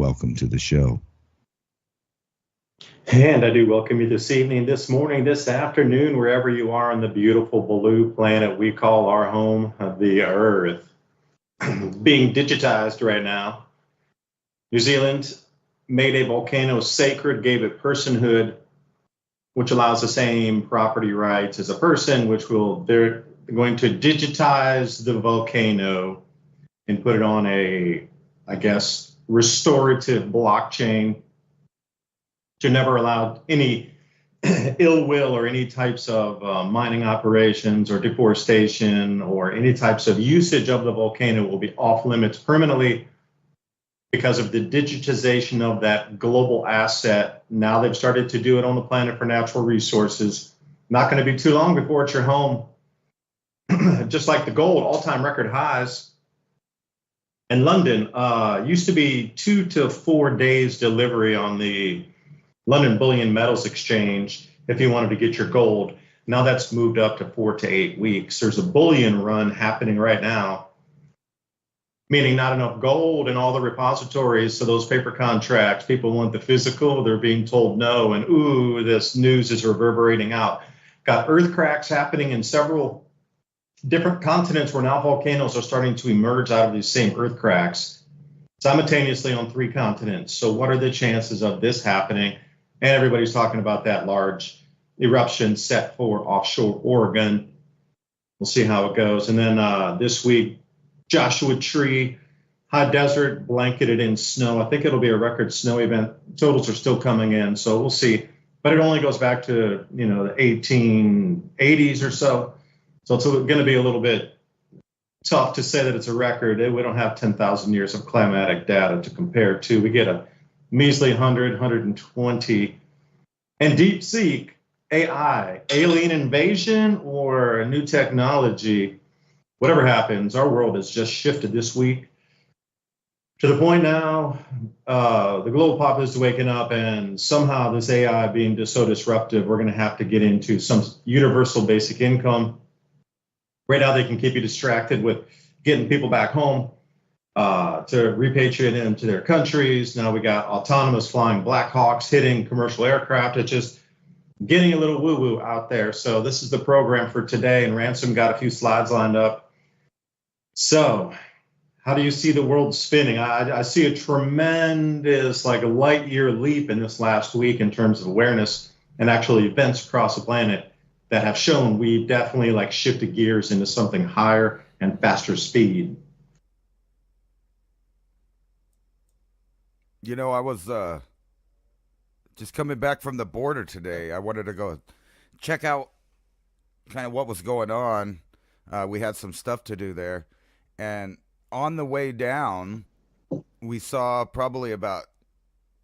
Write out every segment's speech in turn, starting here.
welcome to the show. And I do welcome you this evening, this morning, this afternoon, wherever you are on the beautiful blue planet we call our home, the Earth. Being digitized right now. New Zealand made a volcano sacred, gave it personhood, which allows the same property rights as a person, they're going to digitize the volcano and put it on a, I guess, restorative blockchain to never allow any ill will or any types of mining operations or deforestation or any types of usage of the volcano will be off limits permanently because of the digitization of that global asset. Now they've started to do it on the planet for natural resources. Not going to be too long before it's your home. Just like the gold, all-time record highs in London used to be 2 to 4 days delivery on the London Bullion Metals Exchange if you wanted to get your gold. Now that's moved up to 4 to 8 weeks. There's a bullion run happening right now, meaning not enough gold in all the repositories. So those paper contracts, people want the physical, they're being told no, and ooh, this news is reverberating out. Got earth cracks happening in several different continents where now volcanoes are starting to emerge out of these same earth cracks simultaneously on 3 continents. So what are the chances of this happening? And everybody's talking about that large eruption set for offshore Oregon. We'll see how it goes. And then this week, Joshua Tree, high desert, blanketed in snow. I think it'll be a record snow event. Totals are still coming in, so we'll see. But it only goes back to, the 1880s or so. So it's going to be a little bit tough to say that it's a record. We don't have 10,000 years of climatic data to compare to. We get a measly 100, 120. And DeepSeek, AI, alien invasion or a new technology, whatever happens, our world has just shifted this week to the point now the global populace is waking up, and somehow this AI being just so disruptive, we're going to have to get into some universal basic income. Right now, they can keep you distracted with getting people back home to repatriate them to their countries. Now we got autonomous flying Black Hawks hitting commercial aircraft. It's just getting a little woo-woo out there. So this is the program for today, and Ransom got a few slides lined up. So how do you see the world spinning? I see a tremendous, like a light year leap in this last week in terms of awareness and actually events across the planet that have shown we've definitely shifted gears into something higher and faster speed. I was just coming back from the border today. I wanted to go check out kind of what was going on. We had some stuff to do there. And on the way down, we saw probably about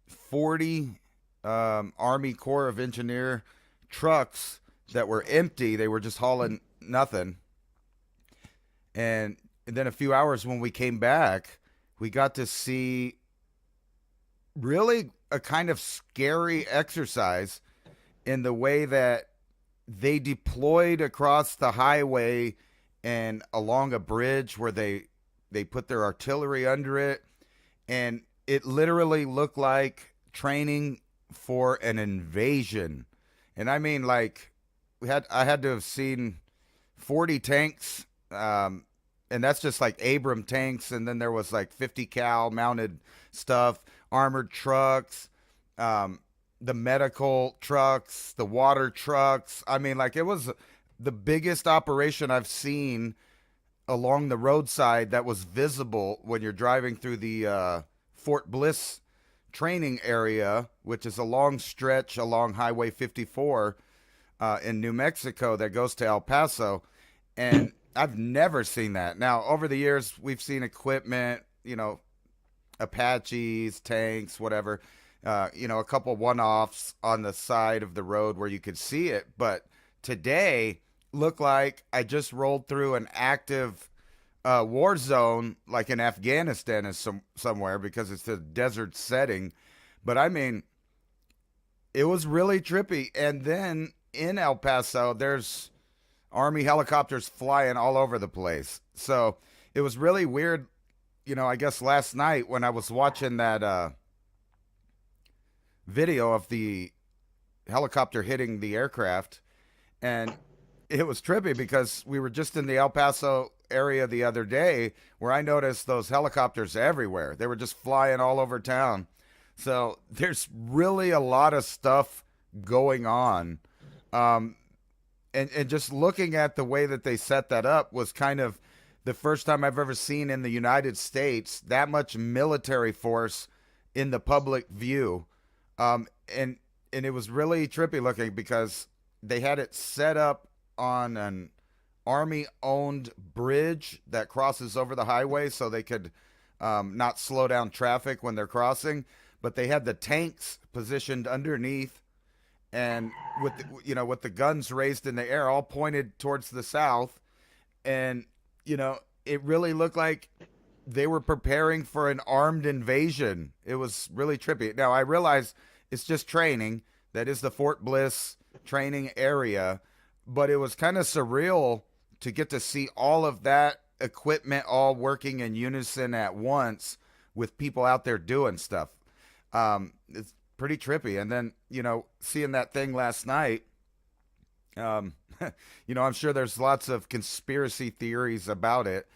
40 Army Corps of Engineer trucks that were empty. They were just hauling nothing. And then a few hours when we came back, we got to see really a kind of scary exercise in the way that they deployed across the highway and along a bridge where they put their artillery under it. And it literally looked like training for an invasion. And I mean, I had to have seen 40 tanks, and that's just like Abram tanks, and then there was 50 cal mounted stuff, armored trucks, the medical trucks, the water trucks. I mean, it was the biggest operation I've seen along the roadside that was visible when you're driving through the Fort Bliss training area, which is a long stretch along Highway 54 in New Mexico that goes to El Paso. And I've never seen that. Now, over the years, we've seen equipment, Apaches, tanks, whatever, a couple one-offs on the side of the road where you could see it. But today looked like I just rolled through an active war zone, like in Afghanistan or somewhere, because it's a desert setting. But I mean, it was really trippy. And then in El Paso, there's Army helicopters flying all over the place. So it was really weird. I guess last night when I was watching that video of the helicopter hitting the aircraft, and it was trippy because we were just in the El Paso area the other day where I noticed those helicopters everywhere. They were just flying all over town. So there's really a lot of stuff going on. Um, and just looking at the way that they set that up was kind of the first time I've ever seen in the United States that much military force in the public view. And it was really trippy looking because they had it set up on an army owned bridge that crosses over the highway so they could not slow down traffic when they're crossing. But they had the tanks positioned underneath, and with with the guns raised in the air, all pointed towards the south, and it really looked like they were preparing for an armed invasion. It was really trippy. Now I realize it's just training. That is the Fort Bliss training area, but it was kind of surreal to get to see all of that equipment all working in unison at once with people out there doing stuff. It's pretty trippy. And then, seeing that thing last night, I'm sure there's lots of conspiracy theories about it.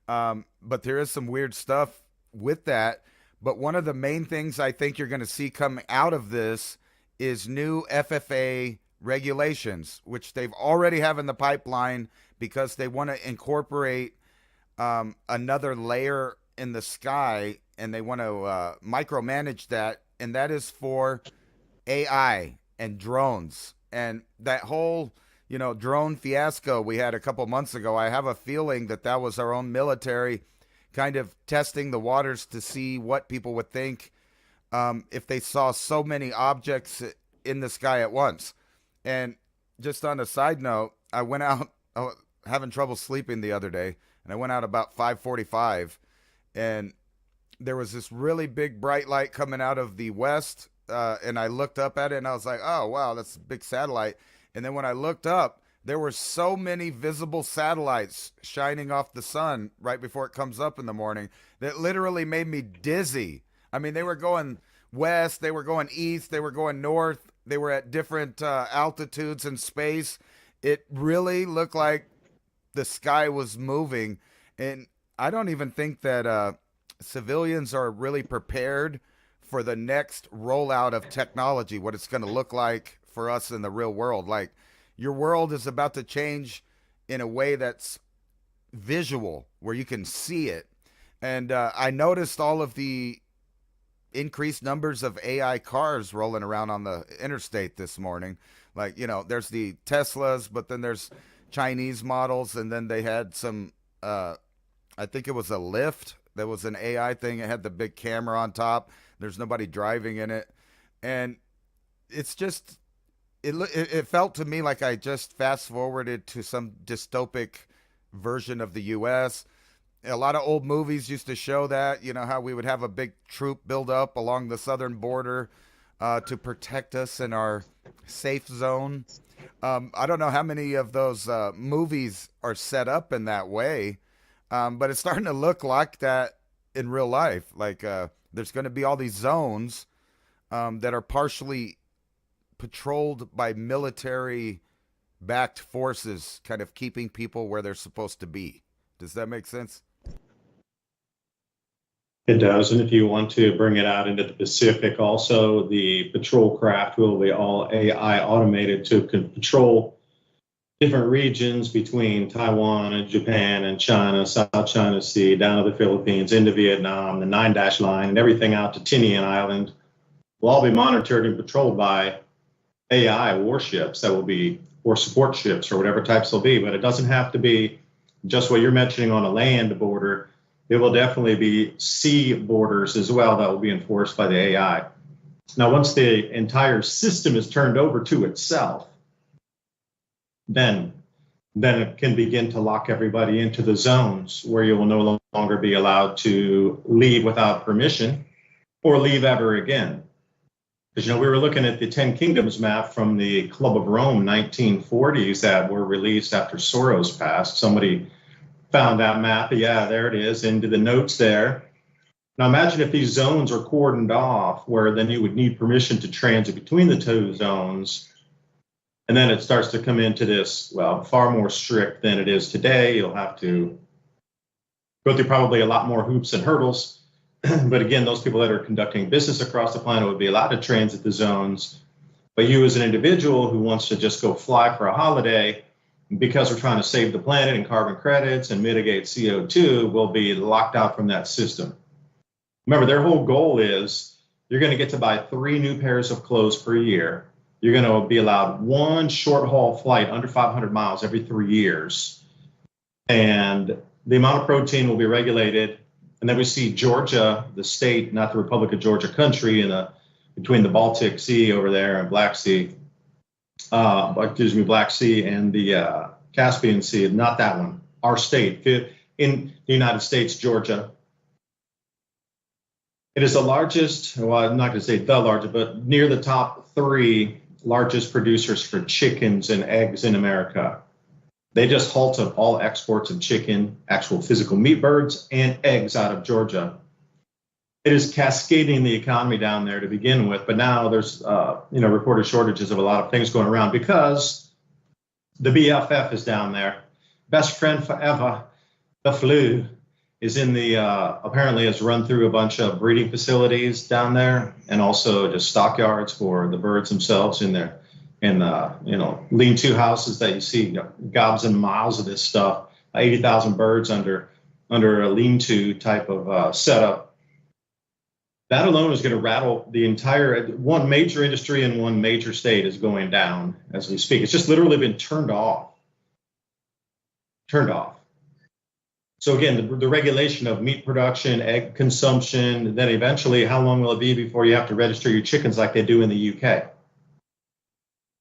But there is some weird stuff with that. But one of the main things I think you're going to see come out of this is new FFA regulations, which they've already have in the pipeline because they want to incorporate another layer in the sky, and they want to micromanage that, and that is for AI and drones. And that whole drone fiasco we had a couple months ago, I have a feeling that that was our own military kind of testing the waters to see what people would think if they saw so many objects in the sky at once. And just on a side note, I went out, I was having trouble sleeping the other day, and I went out about 5:45, and there was this really big bright light coming out of the west, and I looked up at it, and I was like, oh, wow, that's a big satellite. And then when I looked up, there were so many visible satellites shining off the sun right before it comes up in the morning that literally made me dizzy. I mean, they were going west, they were going east, they were going north, they were at different altitudes in space. It really looked like the sky was moving. And I don't even think that civilians are really prepared for the next rollout of technology, what it's going to look like for us in the real world. Like, your world is about to change in a way that's visual, where you can see it. And I noticed all of the increased numbers of AI cars rolling around on the interstate this morning. Like, there's the Teslas, but then there's Chinese models, and then they had some, I think it was a Lyft that was an AI thing. It had the big camera on top. There's nobody driving in it. And it's just, it felt to me like I just fast forwarded to some dystopic version of the U.S. A lot of old movies used to show that, how we would have a big troop build up along the southern border to protect us in our safe zone. I don't know how many of those movies are set up in that way, but it's starting to look like that in real life. Like, there's going to be all these zones that are partially patrolled by military backed forces, kind of keeping people where they're supposed to be. Does that make sense? It does. And if you want to bring it out into the Pacific, also the patrol craft will be all AI automated to patrol different regions between Taiwan and Japan and China, South China Sea, down to the Philippines, into Vietnam, the 9-dash line, and everything out to Tinian Island will all be monitored and patrolled by AI warships that will be, or support ships or whatever types they'll be. But it doesn't have to be just what you're mentioning on a land border. It will definitely be sea borders as well that will be enforced by the AI. Now, once the entire system is turned over to itself, then it can begin to lock everybody into the zones where you will no longer be allowed to leave without permission or leave ever again. Because, we were looking at the 10 Kingdoms map from the Club of Rome 1940s that were released after Soros passed. Somebody found that map. Yeah, there it is, into the notes there. Now imagine if these zones are cordoned off, where then you would need permission to transit between the two zones. And then it starts to come into this, well, far more strict than it is today. You'll have to go through probably a lot more hoops and hurdles. But again, those people that are conducting business across the planet would be allowed to transit the zones. But you as an individual who wants to just go fly for a holiday, because we're trying to save the planet and carbon credits and mitigate CO2, will be locked out from that system. Remember, their whole goal is you're going to get to buy 3 new pairs of clothes per year. You're going to be allowed 1 short haul flight under 500 miles every 3 years. And the amount of protein will be regulated. And then we see Georgia, the state, not the Republic of Georgia country, between the Baltic Sea over there and Black Sea, Black Sea and the Caspian Sea, not that one, our state in the United States, Georgia. It is the largest, well, I'm not going to say the largest, but near the top 3 largest producers for chickens and eggs in America. They just halted all exports of chicken, actual physical meat birds, and eggs out of Georgia. It is cascading the economy down there to begin with, but now there's reported shortages of a lot of things going around because the BFF is down there. Best friend forever, the flu, is in the apparently has run through a bunch of breeding facilities down there, and also just stockyards for the birds themselves in there, and lean-to houses that you see, gobs and miles of this stuff. 80,000 birds under a lean-to type of setup. That alone is going to rattle the entire, one major industry in one major state is going down as we speak. It's just literally been turned off. So again, the regulation of meat production, egg consumption, then eventually how long will it be before you have to register your chickens like they do in the UK?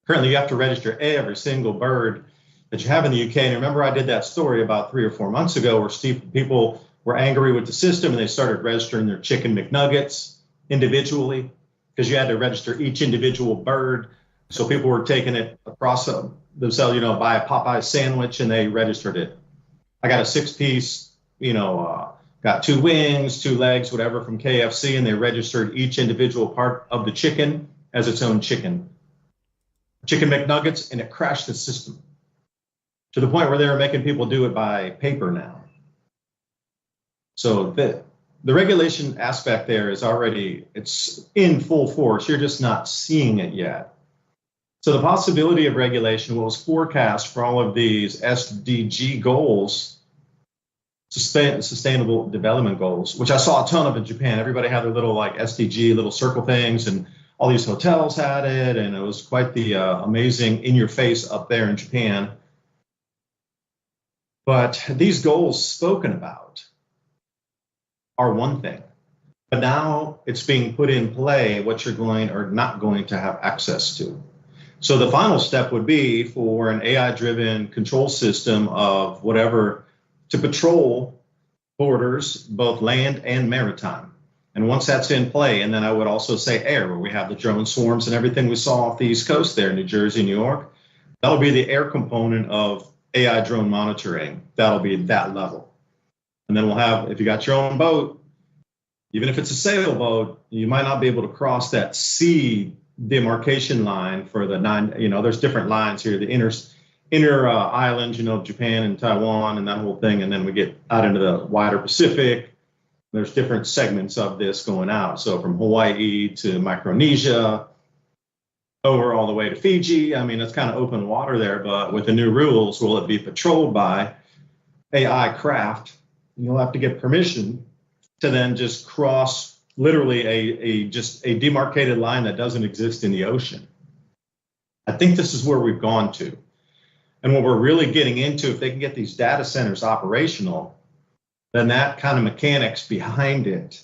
Currently, you have to register every single bird that you have in the UK. And remember, I did that story about 3 or 4 months ago where people were angry with the system and they started registering their chicken McNuggets individually because you had to register each individual bird. So people were taking it across themselves, buy a Popeye sandwich and they registered it. I got a 6-piece, got 2 wings, 2 legs, whatever from KFC, and they registered each individual part of the chicken as its own chicken McNuggets, and it crashed the system to the point where they were making people do it by paper now. So the regulation aspect there is it's in full force. You're just not seeing it yet. So the possibility of regulation, what was forecast for all of these SDG goals, sustainable development goals, which I saw a ton of in Japan. Everybody had their little SDG, little circle things, and all these hotels had it. And it was quite the amazing in your face up there in Japan. But these goals spoken about are one thing, but now it's being put in play what you're going or not going to have access to. So the final step would be for an AI-driven control system of whatever to patrol borders, both land and maritime. And once that's in play, and then I would also say air, where we have the drone swarms and everything we saw off the East Coast there, New Jersey, New York, that'll be the air component of AI drone monitoring. That'll be that level. And then we'll have, if you got your own boat, even if it's a sailboat, you might not be able to cross that sea demarcation line for the 9, there's different lines here, the inner islands, Japan and Taiwan and that whole thing. And then we get out into the wider Pacific. There's different segments of this going out. So from Hawaii to Micronesia, over all the way to Fiji. I mean, it's kind of open water there, but with the new rules, will it be patrolled by AI craft? You'll have to get permission to then just cross literally a demarcated line that doesn't exist in the ocean. I think this is where we've gone to. And what we're really getting into, if they can get these data centers operational, then that kind of mechanics behind it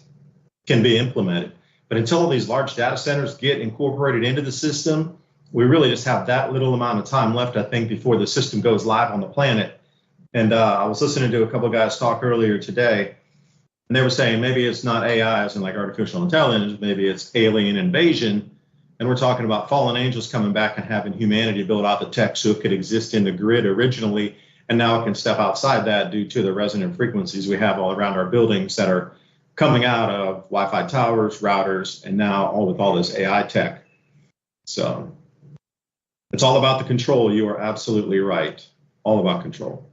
can be implemented. But until these large data centers get incorporated into the system, we really just have that little amount of time left, I think, before the system goes live on the planet. And I was listening to a couple of guys talk earlier today, and they were saying maybe it's not AI as in like artificial intelligence, maybe it's alien invasion. And we're talking about fallen angels coming back and having humanity build out the tech so it could exist in the grid originally, and now it can step outside that due to the resonant frequencies we have all around our buildings that are coming out of Wi-Fi towers, routers, and now all with all this AI tech. So it's all about the control. You are absolutely right. All about control.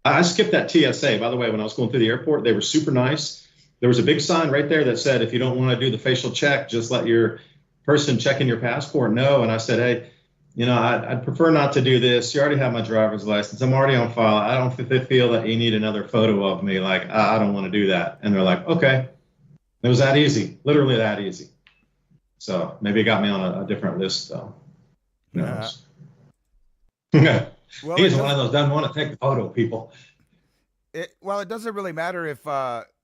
I skipped that TSA, by the way. When I was going through the airport, they were super nice. There was a big sign right there that said, if you don't want to do the facial check, just let your person checking your passport know. And I said, hey, I'd prefer not to do this. You already have my driver's license. I'm already on file. I don't feel that you need another photo of me. Like, I don't want to do that. And they're like, okay. It was that easy, literally that easy. So maybe it got me on a different list, though. Who knows? Well, he's one of those doesn't want to take the photo, people. It doesn't really matter if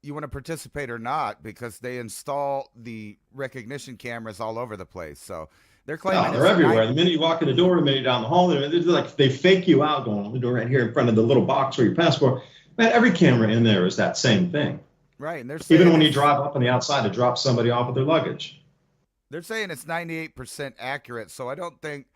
you want to participate or not, because they install the recognition cameras all over the place. So they're claiming they're everywhere. The minute you walk in the door, the minute you're down the hall, they're like they fake you out going on the door right here in front of the little box for your passport. Man, every camera in there is that same thing. Right, and they're even when you drive up on the outside to drop somebody off with their luggage. They're saying it's 98% accurate. So I don't think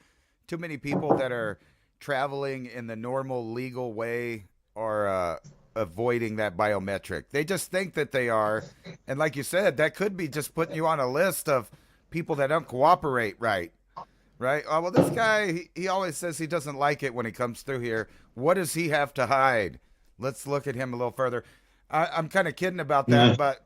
too many people that are traveling in the normal legal way are avoiding that biometric. They just think that they are. And like you said, that could be just putting you on a list of people that don't cooperate right. Oh, well, this guy, he always says he doesn't like it when he comes through here. What does he have to hide? Let's look at him a little further. I'm kind of kidding about that, but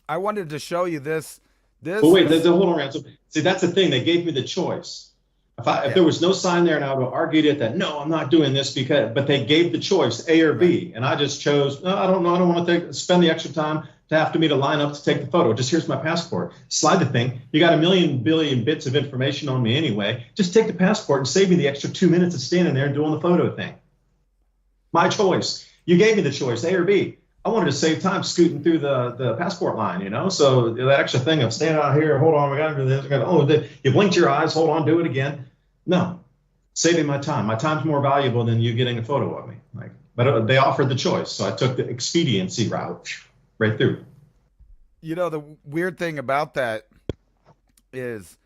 I wanted to show you this. But wait, hold on, Ransom. See, that's the thing. They gave me the choice. If there was no sign there, and I would have argued it that no, I'm not doing this but they gave the choice A or B, and I just chose. No, I don't know. I don't want to spend the extra time to have me to line up to take the photo. Just here's my passport. Slide the thing. You got a million billion bits of information on me anyway. Just take the passport and save me the extra 2 minutes of standing there and doing the photo thing. My choice. You gave me the choice A or B. I wanted to save time scooting through the passport line, So that extra thing of standing out here, hold on, we got to do this. You blinked your eyes, hold on, do it again. No, saving my time. My time's more valuable than you getting a photo of me. But they offered the choice, so I took the expediency route right through. The weird thing about that is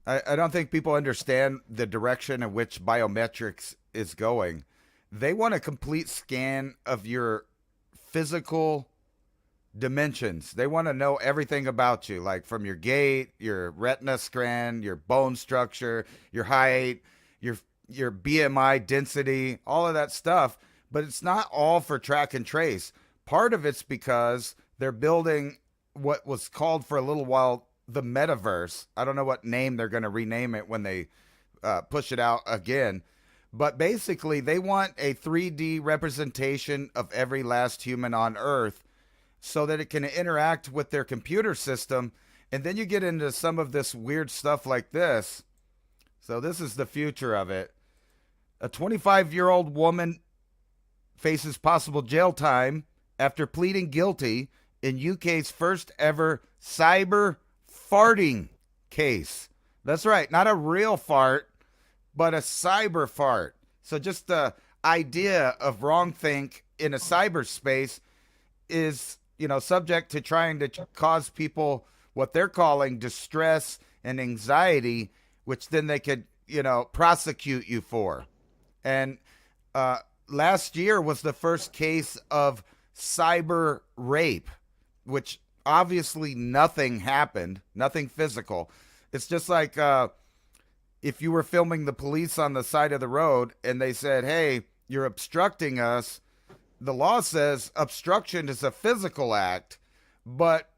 I don't think people understand the direction in which biometrics is going. They want a complete scan of your physical dimensions. They want to know everything about you, like from your gait, your retina scan, your bone structure, your height, your BMI density, all of that stuff. But it's not all for track and trace. Part of it's because they're building what was called for a little while the metaverse. I don't know what name they're going to rename it when they push it out again. But basically, they want a 3D representation of every last human on Earth so that it can interact with their computer system. And then you get into some of this weird stuff like this. So this is the future of it. A 25-year-old woman faces possible jail time after pleading guilty in UK's first ever cyber farting case. That's right, not a real fart, but a cyber fart. So just the idea of wrongthink in a cyberspace is, subject to trying to cause people what they're calling distress and anxiety, which then they could, prosecute you for. And last year was the first case of cyber rape, which obviously nothing happened, nothing physical. It's just like if you were filming the police on the side of the road and they said, hey, you're obstructing us. The law says obstruction is a physical act. But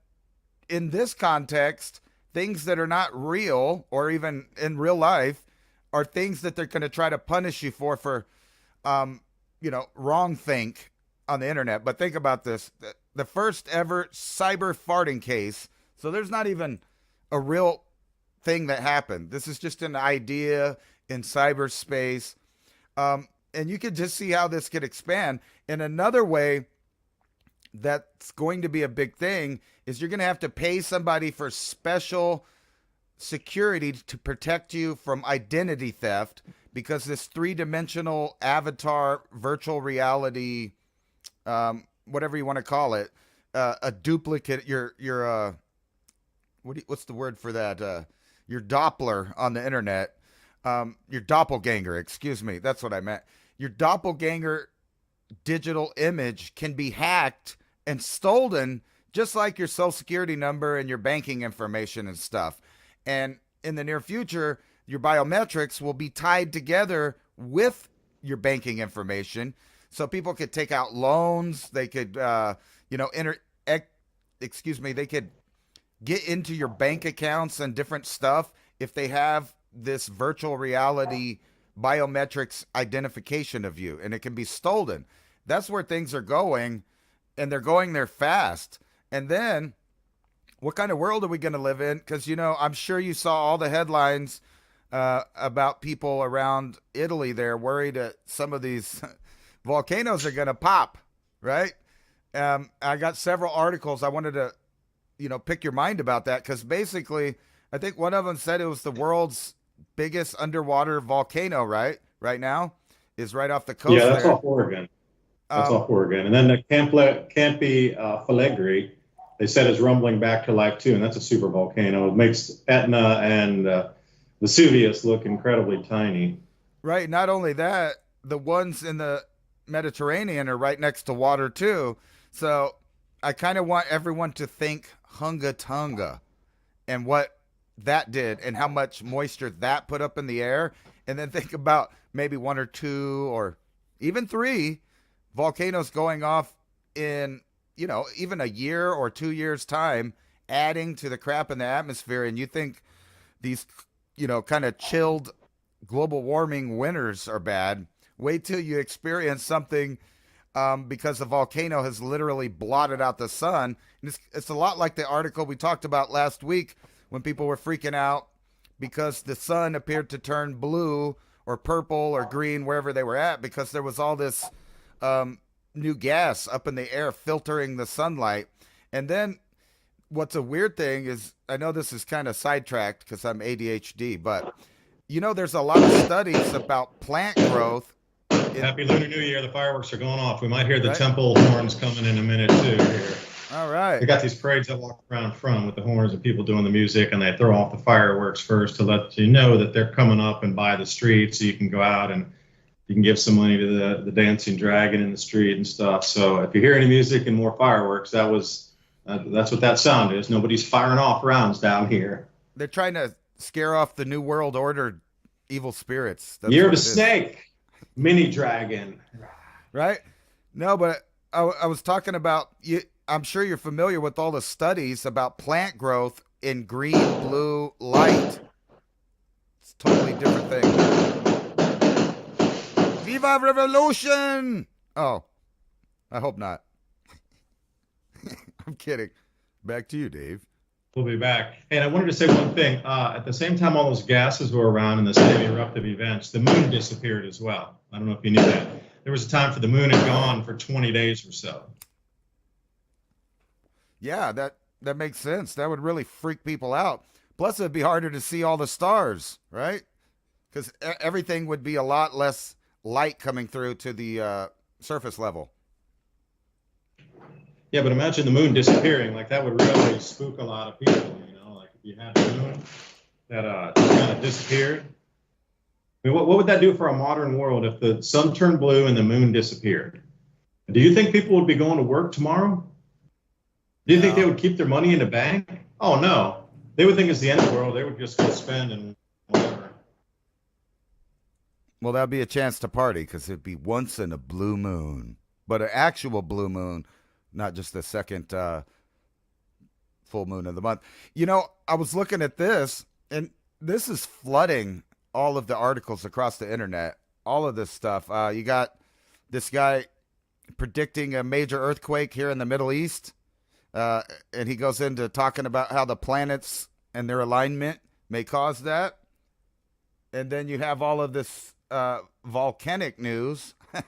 in this context, things that are not real or even in real life are things that they're going to try to punish you for wrong think on the internet. But think about this. The first ever cyber farting case. So there's not even a real thing that happened. This is just an idea in cyberspace. And you can just see how this could expand. And another way that's going to be a big thing is you're going to have to pay somebody for special security to protect you from identity theft, because this 3-dimensional avatar virtual reality, whatever you want to call it, a duplicate, what's the word for that? Your Doppler on the internet, your doppelganger, excuse me. That's what I meant. Your doppelganger digital image can be hacked and stolen, just like your social security number and your banking information and stuff. And in the near future, your biometrics will be tied together with your banking information, so people could take out loans. They could, they could get into your bank accounts and different stuff if they have this virtual reality biometrics identification of you, and it can be stolen. That's where things are going, and they're going there fast. And then what kind of world are we going to live in? Because, I'm sure you saw all the headlines about people around Italy. They're worried that some of these volcanoes are going to pop, right? I got several articles. I wanted to, pick your mind about that, because basically, I think one of them said it was the world's biggest underwater volcano, right? Right now is right off the coast. Yeah, that's there. off Oregon. That's off Oregon. And then the Campi Flegrei, they said is rumbling back to life too, and that's a super volcano. It makes Etna and Vesuvius look incredibly tiny. Right. Not only that, the ones in the Mediterranean are right next to water too. So I kind of want everyone to think Hunga Tonga and what that did and how much moisture that put up in the air. And then think about maybe 1 or 2 or even 3 volcanoes going off in, even a year or 2 years time, adding to the crap in the atmosphere. And you think these, kind of chilled global warming winters are bad. Wait till you experience something because the volcano has literally blotted out the sun. And it's a lot like the article we talked about last week when people were freaking out because the sun appeared to turn blue or purple or green wherever they were at, because there was all this new gas up in the air filtering the sunlight. And then what's a weird thing is, I know this is kind of sidetracked because I'm ADHD, but there's a lot of studies about plant growth. Happy Lunar New Year. The fireworks are going off. We might hear the temple horns coming in a minute too here. All right. They got these parades that walk around in front with the horns and people doing the music, and they throw off the fireworks first to let you know that they're coming up and by the street, so you can go out and you can give some money to the dancing dragon in the street and stuff. So if you hear any music and more fireworks, that's what that sound is. Nobody's firing off rounds down here. They're trying to scare off the New World Order evil spirits. That's Year of the Snake, mini dragon. Right? No, but I was talking about you. I'm sure you're familiar with all the studies about plant growth in green, blue light. It's a totally different thing. Viva Revolution! Oh, I hope not. I'm kidding. Back to you, Dave. We'll be back. And I wanted to say one thing. At the same time all those gases were around in the semi-eruptive events, the moon disappeared as well. I don't know if you knew that. There was a time for the moon had gone for 20 days or so. Yeah, that makes sense. That would really freak people out. Plus, it'd be harder to see all the stars, right? Because everything would be a lot less light coming through to the surface level. Yeah, but imagine the moon disappearing. Like, that would really spook a lot of people, Like, if you had the moon that just kind of disappeared. I mean, what would that do for a modern world if the sun turned blue and the moon disappeared? Do you think people would be going to work tomorrow? Do you think they would keep their money in the bank? Oh, no. They would think it's the end of the world. They would just go spend and whatever. Well, that'd be a chance to party because it'd be once in a blue moon. But an actual blue moon, not just the second full moon of the month. I was looking at this, and this is flooding all of the articles across the internet. All of this stuff. You got this guy predicting a major earthquake here in the Middle East. And he goes into talking about how the planets and their alignment may cause that. And then you have all of this volcanic news. If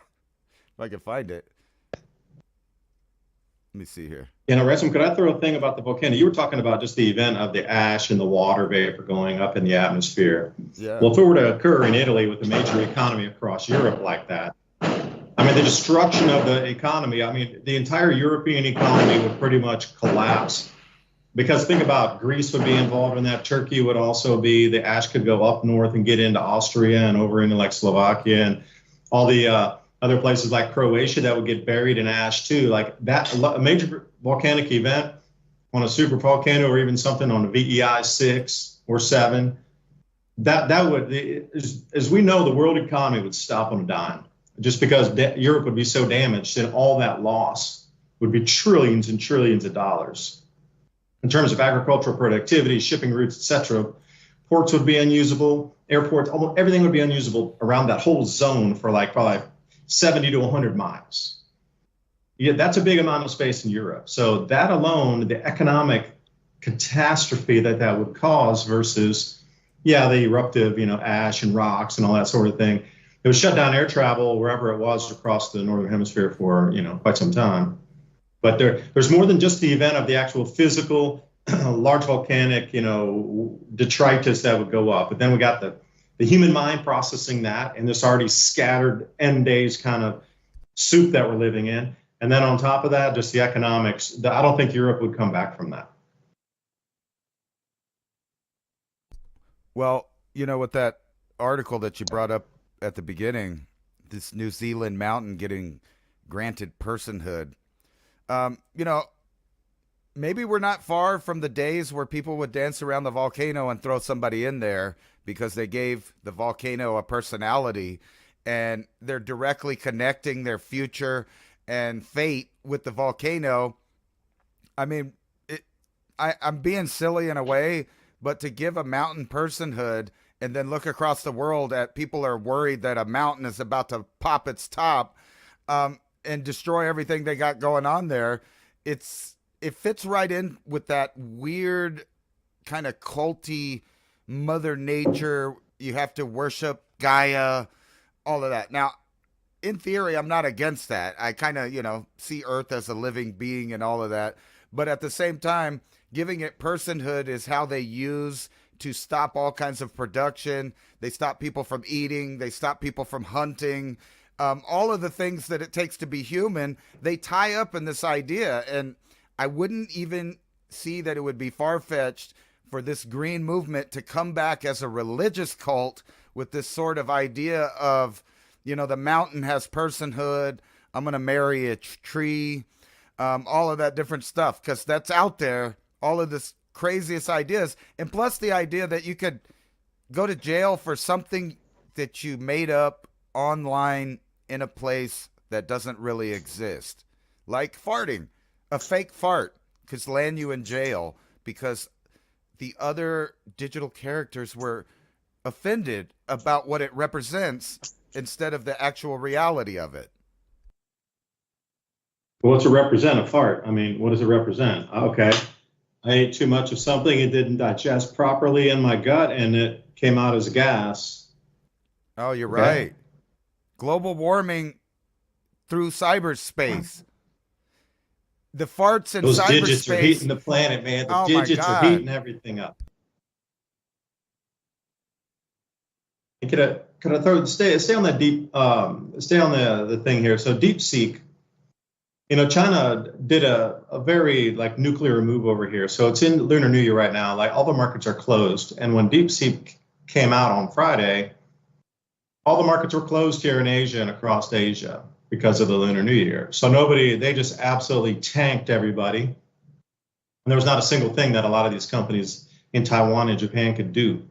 I can find it. Let me see here. Ransom, could I throw a thing about the volcano? You were talking about just the event of the ash and the water vapor going up in the atmosphere. Yeah. Well, if it were to occur in Italy with a major economy across Europe like that, the destruction of the economy, the entire European economy would pretty much collapse. Because think about, Greece would be involved in that. Turkey would also be. The ash could go up north and get into Austria and over into like Slovakia. And all the Other places like Croatia that would get buried in ash too. Like that, a major volcanic event on a super volcano or even something on a VEI 6 or 7, that would, as we know, the world economy would stop on a dime just because Europe would be so damaged and all that loss would be trillions and trillions of dollars. In terms of agricultural productivity, shipping routes, etc., ports would be unusable, airports, almost everything would be unusable around that whole zone for like probably 70 to 100 miles. Yeah, that's a big amount of space in Europe. So that alone, the economic catastrophe that would cause versus, yeah, the eruptive, ash and rocks and all that sort of thing. It would shut down air travel wherever it was across the northern hemisphere for, quite some time. But there's more than just the event of the actual physical large volcanic, detritus that would go up. But then we got the human mind processing that and this already scattered end days kind of soup that we're living in. And then on top of that, just the economics. I don't think Europe would come back from that. Well, with that article that you brought up at the beginning, this New Zealand mountain getting granted personhood, maybe we're not far from the days where people would dance around the volcano and throw somebody in there because they gave the volcano a personality, and they're directly connecting their future and fate with the volcano. I mean, I'm being silly in a way, but to give a mountain personhood and then look across the world at people are worried that a mountain is about to pop its top and destroy everything they got going on there, it fits right in with that weird kind of culty Mother Nature. You have to worship Gaia, all of that. Now, in theory, I'm not against that. I kind of, see Earth as a living being and all of that. But at the same time, giving it personhood is how they use to stop all kinds of production. They stop people from eating. They stop people from hunting. All of the things that it takes to be human, they tie up in this idea. And I wouldn't even see that it would be far-fetched for this green movement to come back as a religious cult with this sort of idea of, the mountain has personhood. I'm going to marry a tree, all of that different stuff, because that's out there, all of this craziest ideas. And plus the idea that you could go to jail for something that you made up online in a place that doesn't really exist, like farting. A fake fart could land you in jail because the other digital characters were offended about what it represents instead of the actual reality of it. Well, what's it represent? A fart. I mean, what does it represent? Okay, I ate too much of something. It didn't digest properly in my gut and it came out as gas. Oh, you're right. Global warming through cyberspace. The farts in those cyberspace. Digits are heating the planet, man. The digits are heating everything up. Could I stay on that stay on the thing here. So DeepSeek, China did a very nuclear move over here. So it's in Lunar New Year right now. Like all the markets are closed. And when DeepSeek came out on Friday, all the markets were closed here in Asia and across Asia because of the Lunar New Year. So they just absolutely tanked everybody. And there was not a single thing that a lot of these companies in Taiwan and Japan could do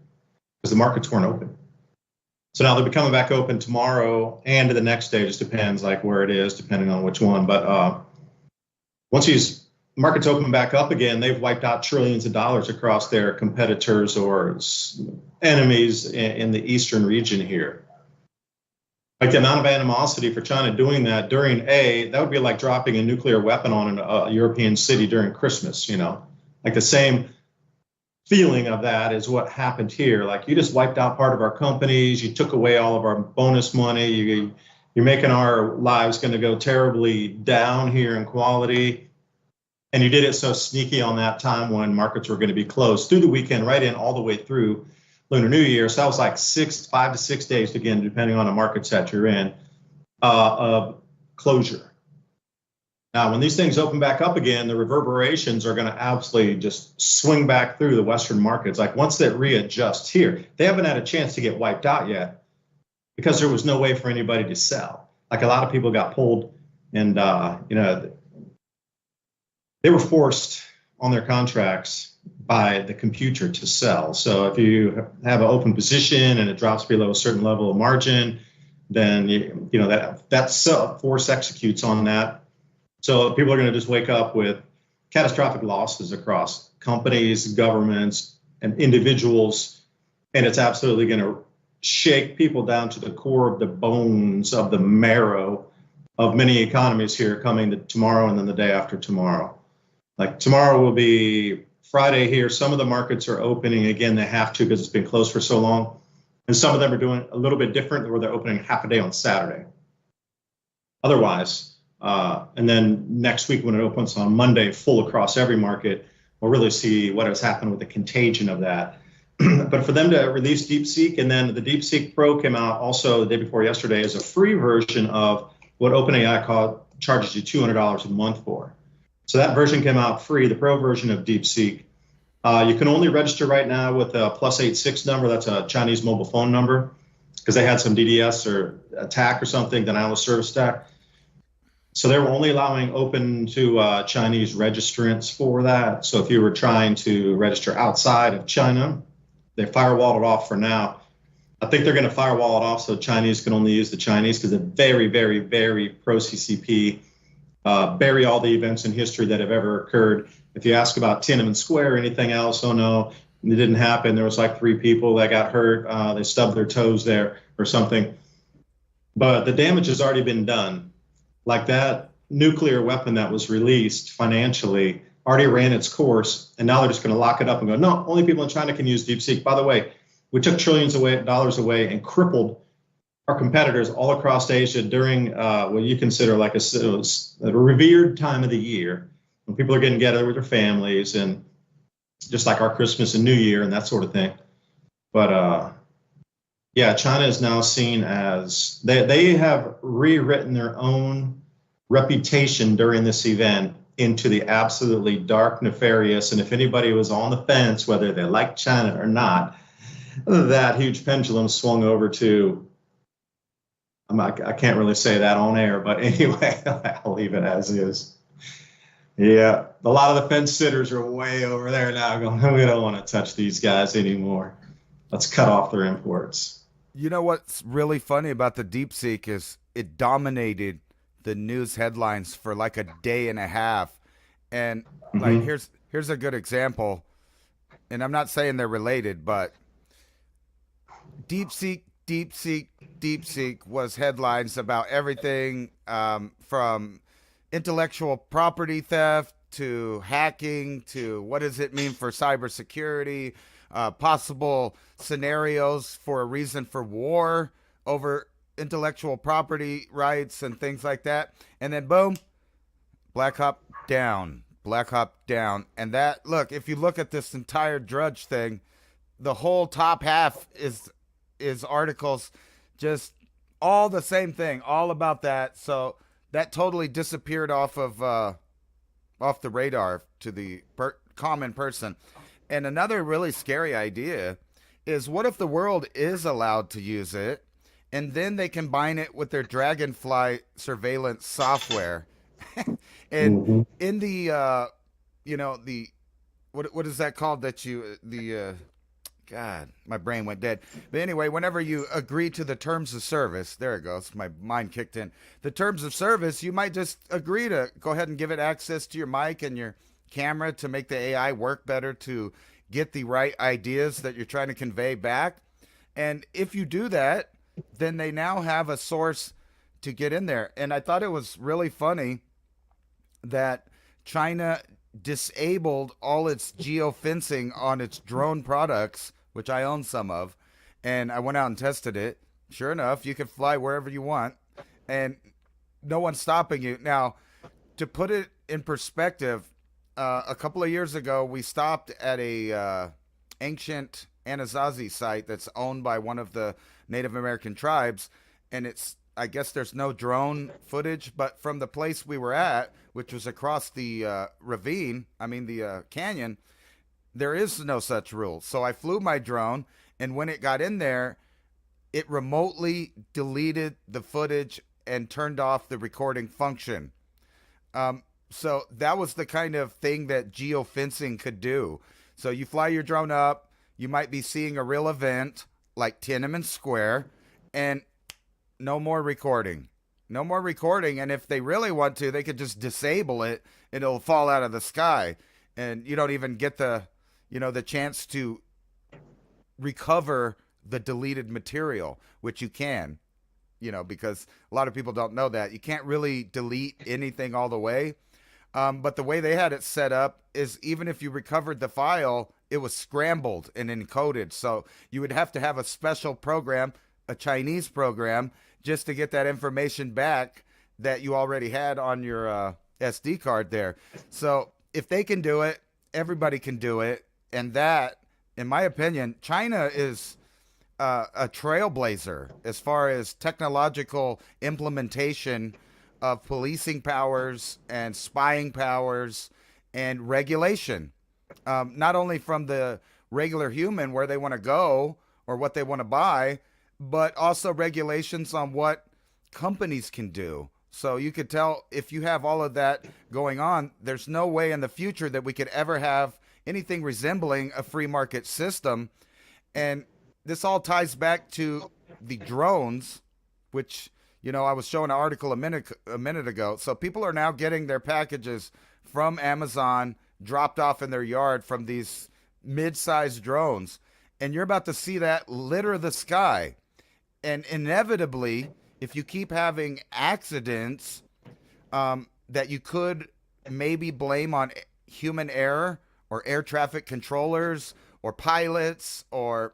because the markets weren't open. So now they'll be coming back open tomorrow and the next day. Just depends where it is, depending on which one. But once these markets open back up again, they've wiped out trillions of dollars across their competitors or enemies in the eastern region here. Like the amount of animosity for China doing that that would be like dropping a nuclear weapon on a European city during Christmas, like the same feeling of that is what happened here. Like you just wiped out part of our companies, you took away all of our bonus money, you're making our lives going to go terribly down here in quality. And you did it so sneaky on that time when markets were going to be closed through the weekend, right in all the way through Lunar New Year. So that was like 5 to 6 days, again, depending on the markets that you're in, of closure. Now, when these things open back up again, the reverberations are going to absolutely just swing back through the Western markets. Like once they readjust here, they haven't had a chance to get wiped out yet because there was no way for anybody to sell. like a lot of people got pulled, and they were forced on their contracts by the computer to sell. So if you have an open position and it drops below a certain level of margin, then that force executes on that. So people are going to just wake up with catastrophic losses across companies, governments, and individuals, and it's absolutely going to shake people down to the core of the bones of the marrow of many economies here coming to tomorrow and then the day after tomorrow. Like tomorrow will be Friday here. Some of the markets are opening again. They have to because it's been closed for so long. And some of them are doing a little bit different where they're opening half a day on Saturday. Otherwise, and then next week when it opens on Monday, full across every market, we'll really see what has happened with the contagion of that. But for them to release DeepSeek, and then the DeepSeek Pro came out also the day before yesterday as a free version of what OpenAI charges you $200 a month for. So that version came out free, the Pro version of DeepSeek. You can only register right now with a +86 number. That's a Chinese mobile phone number because they had some DDoS or attack or something, denial of service attack. So they were only allowing open to Chinese registrants for that. So if you were trying to register outside of China, they firewalled it off for now. I think they're going to firewall it off so Chinese can only use the Chinese because they're very, very, very pro-CCP. Bury all the events in history that have ever occurred. If you ask about Tiananmen Square or anything else, oh no, it didn't happen. There was like 3 people that got hurt. They stubbed their toes there or something. But the damage has already been done. Like that nuclear weapon that was released financially already ran its course, and now they're just going to lock it up and go, no, only people in China can use DeepSeek. By the way, we took trillions of dollars away and crippled our competitors all across Asia during what you consider like a revered time of the year when people are getting together with their families and just like our Christmas and New Year and that sort of thing. But yeah, China is now seen as they have rewritten their own reputation during this event into the absolutely dark, nefarious. And if anybody was on the fence, whether they like China or not, that huge pendulum swung over to, I can't really say that on air, but anyway, I'll leave it as is. Yeah, a lot of the fence sitters are way over there now going, we don't want to touch these guys anymore. Let's cut off their imports. You know what's really funny about the DeepSeek is it dominated the news headlines for like a day and a half. And like here's a good example. And I'm not saying they're related, but DeepSeek was headlines about everything from intellectual property theft to hacking to what does it mean for cybersecurity, possible scenarios for a reason for war over intellectual property rights and things like that. And then boom, Black Hop down. And that, look, if you look at this entire Drudge thing, the whole top half is articles just all the same thing, all about that. So that totally disappeared off the radar to the common person. And another really scary idea is what if the world is allowed to use it and then they combine it with their Dragonfly surveillance software? And in the the what is that called that you God, my brain went dead. But anyway, whenever you agree to the terms of service, there it goes. My mind kicked in. The terms of service, you might just agree to go ahead and give it access to your mic and your camera to make the AI work better to get the right ideas that you're trying to convey back. And if you do that, then they now have a source to get in there. And I thought it was really funny that China disabled all its geofencing on its drone products, which I own some of, and I went out and tested it. Sure enough, you can fly wherever you want, and no one's stopping you. Now, to put it in perspective, a couple of years ago, we stopped at a ancient Anasazi site that's owned by one of the Native American tribes, and I guess there's no drone footage, but from the place we were at, which was across the the canyon, there is no such rule. So I flew my drone, and when it got in there, it remotely deleted the footage and turned off the recording function. So that was the kind of thing that geofencing could do. So you fly your drone up, you might be seeing a real event like Tiananmen Square, and no more recording. No more recording. And if they really want to, they could just disable it and it'll fall out of the sky. And you don't even get the chance to recover the deleted material, which you can, because a lot of people don't know that. You can't really delete anything all the way. But the way they had it set up is even if you recovered the file, it was scrambled and encoded. So you would have to have a special program, a Chinese program, just to get that information back that you already had on your SD card there. So if they can do it, everybody can do it. And that, in my opinion, China is a trailblazer as far as technological implementation of policing powers and spying powers and regulation. Not only from the regular human where they want to go or what they want to buy, but also regulations on what companies can do. So you could tell if you have all of that going on, there's no way in the future that we could ever have anything resembling a free market system. And this all ties back to the drones, which, I was showing an article a minute ago. So people are now getting their packages from Amazon dropped off in their yard from these mid-sized drones. And you're about to see that litter the sky. And inevitably, if you keep having accidents that you could maybe blame on human error or air traffic controllers or pilots or,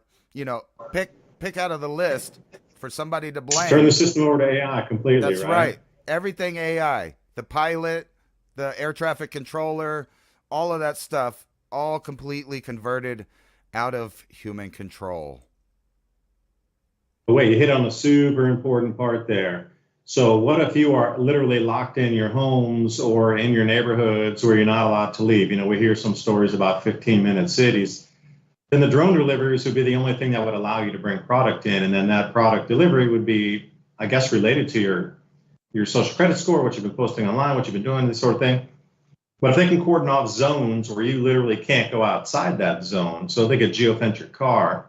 pick out of the list for somebody to blame. Turn the system over to AI completely, That's right. Everything AI, the pilot, the air traffic controller, all of that stuff, all completely converted out of human control. But wait, you hit on a super important part there. So what if you are literally locked in your homes or in your neighborhoods where you're not allowed to leave? We hear some stories about 15-minute cities. Then the drone deliveries would be the only thing that would allow you to bring product in. And then that product delivery would be, I guess, related to your social credit score, what you've been posting online, what you've been doing, this sort of thing. But if they can cordon off zones where you literally can't go outside that zone, so they could geofence your car.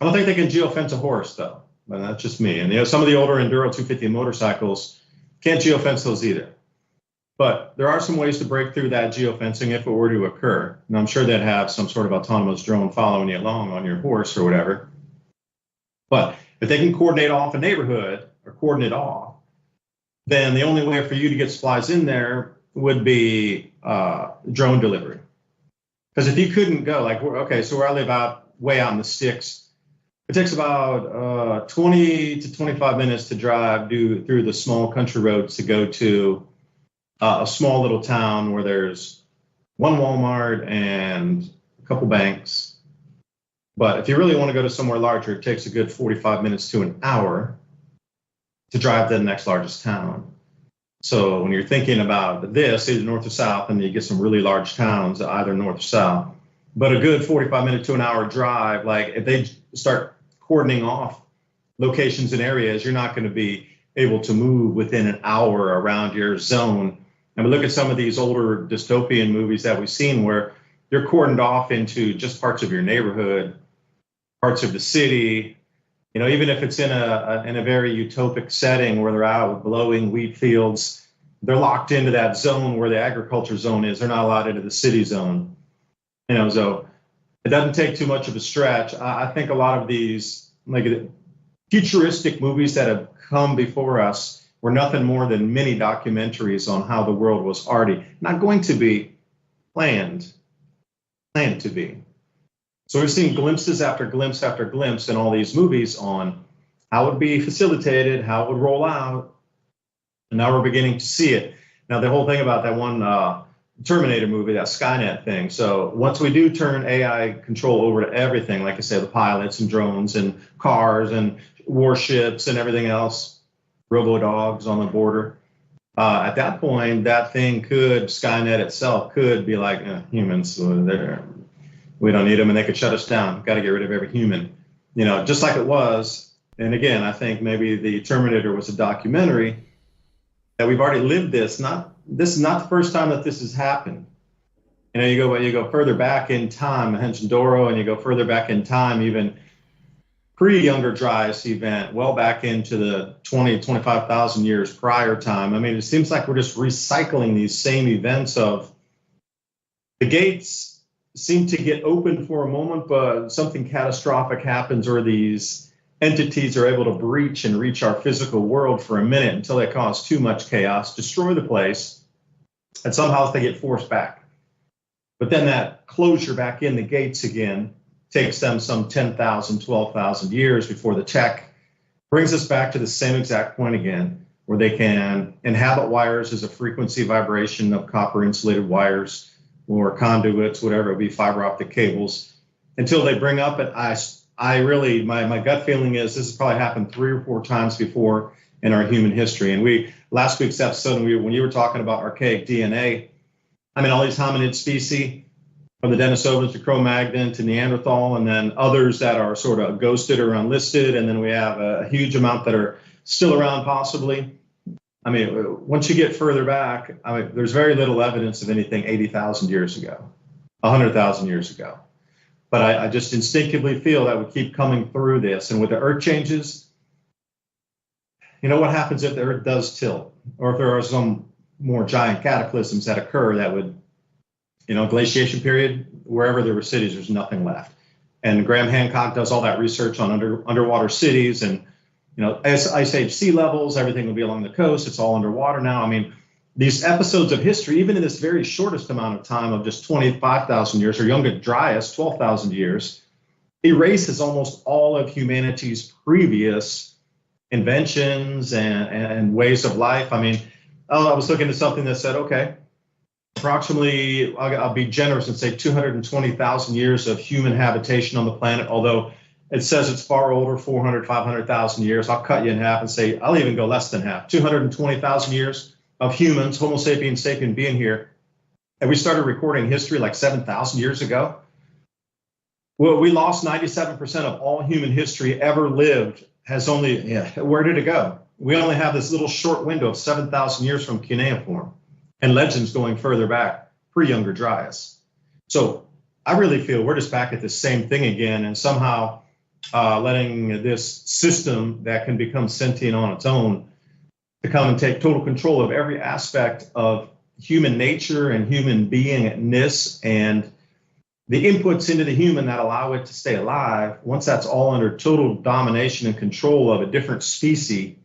I don't think they can geofence a horse, though. But that's just me. And some of the older Enduro 250 motorcycles can't geofence those either. But there are some ways to break through that geofencing if it were to occur. And I'm sure they'd have some sort of autonomous drone following you along on your horse or whatever. But if they can coordinate off a neighborhood or coordinate off, then the only way for you to get supplies in there would be drone delivery. Because if you couldn't go, so where I live way out in the sticks, it takes about 20 to 25 minutes to drive through the small country roads to go to a small little town where there's one Walmart and a couple banks. But if you really want to go to somewhere larger, it takes a good 45 minutes to an hour to drive to the next largest town. So when you're thinking about this, either north or south, and you get some really large towns, either north or south, but a good 45-minute to an hour drive, if they start cordoning off locations and areas, you're not going to be able to move within an hour around your zone. And we look at some of these older dystopian movies that we've seen where they're cordoned off into just parts of your neighborhood, parts of the city. Even if it's in a very utopic setting where they're out blowing wheat fields, they're locked into that zone where the agriculture zone is. They're not allowed into the city zone. So it doesn't take too much of a stretch. I think a lot of these futuristic movies that have come before us were nothing more than mini documentaries on how the world was already not going to be planned to be. So we've seen glimpses after glimpse after glimpse in all these movies on how it would be facilitated, how it would roll out, and now we're beginning to see it. Now, the whole thing about that one Terminator movie, that Skynet thing. So once we do turn AI control over to everything, like I said, the pilots and drones and cars and warships and everything else, robo-dogs on the border, at that point, that thing Skynet itself could be like, humans, we don't need them, and they could shut us down. Got to get rid of every human. Just like it was And again, I think maybe the Terminator was a documentary that we've already lived this. This is not the first time that this has happened. You go further back in time, Mohenjo-Daro, and you go further back in time, even pre-Younger Dryas event, well back into the 25,000 years prior time. I mean, it seems like we're just recycling these same events of the gates seem to get open for a moment, but something catastrophic happens, or these entities are able to breach and reach our physical world for a minute until they cause too much chaos, destroy the place, and somehow they get forced back. But then that closure back in the gates again takes them some 10,000, 12,000 years before the tech brings us back to the same exact point again, where they can inhabit wires as a frequency vibration of copper insulated wires or conduits, whatever it be, fiber optic cables, until they bring up it. I really, my gut feeling is this has probably happened 3 or 4 times before in our human history. And last week's episode, when you were talking about archaic DNA, I mean, all these hominid species, from the Denisovans to Cro-Magnon to Neanderthal, and then others that are sort of ghosted or unlisted, and then we have a huge amount that are still around possibly. I mean, once you get further back, I mean, there's very little evidence of anything 80,000 years ago, 100,000 years ago. But I just instinctively feel that we keep coming through this. And with the Earth changes, you know what happens if the Earth does tilt, or if there are some more giant cataclysms that occur that would, glaciation period, wherever there were cities, there's nothing left. And Graham Hancock does all that research on underwater cities, and ice age sea levels, everything will be along the coast. It's all underwater now. I mean, these episodes of history, even in this very shortest amount of time of just 25,000 years, or Younger Dryas, 12,000 years, erases almost all of humanity's previous inventions and ways of life. I mean, I was looking at something that said, okay, approximately, I'll be generous and say 220,000 years of human habitation on the planet, although it says it's far older, 400, 500,000 years. I'll cut you in half and say, I'll even go less than half, 220,000 years of humans, Homo sapiens sapien, being here. And we started recording history like 7,000 years ago. Well, we lost 97% of all human history ever lived. Where did it go? We only have this little short window of 7,000 years from cuneiform, and legends going further back, pre-Younger Dryas. So I really feel we're just back at the same thing again, and somehow letting this system that can become sentient on its own to come and take total control of every aspect of human nature and human beingness, and the inputs into the human that allow it to stay alive. Once that's all under total domination and control of a different species,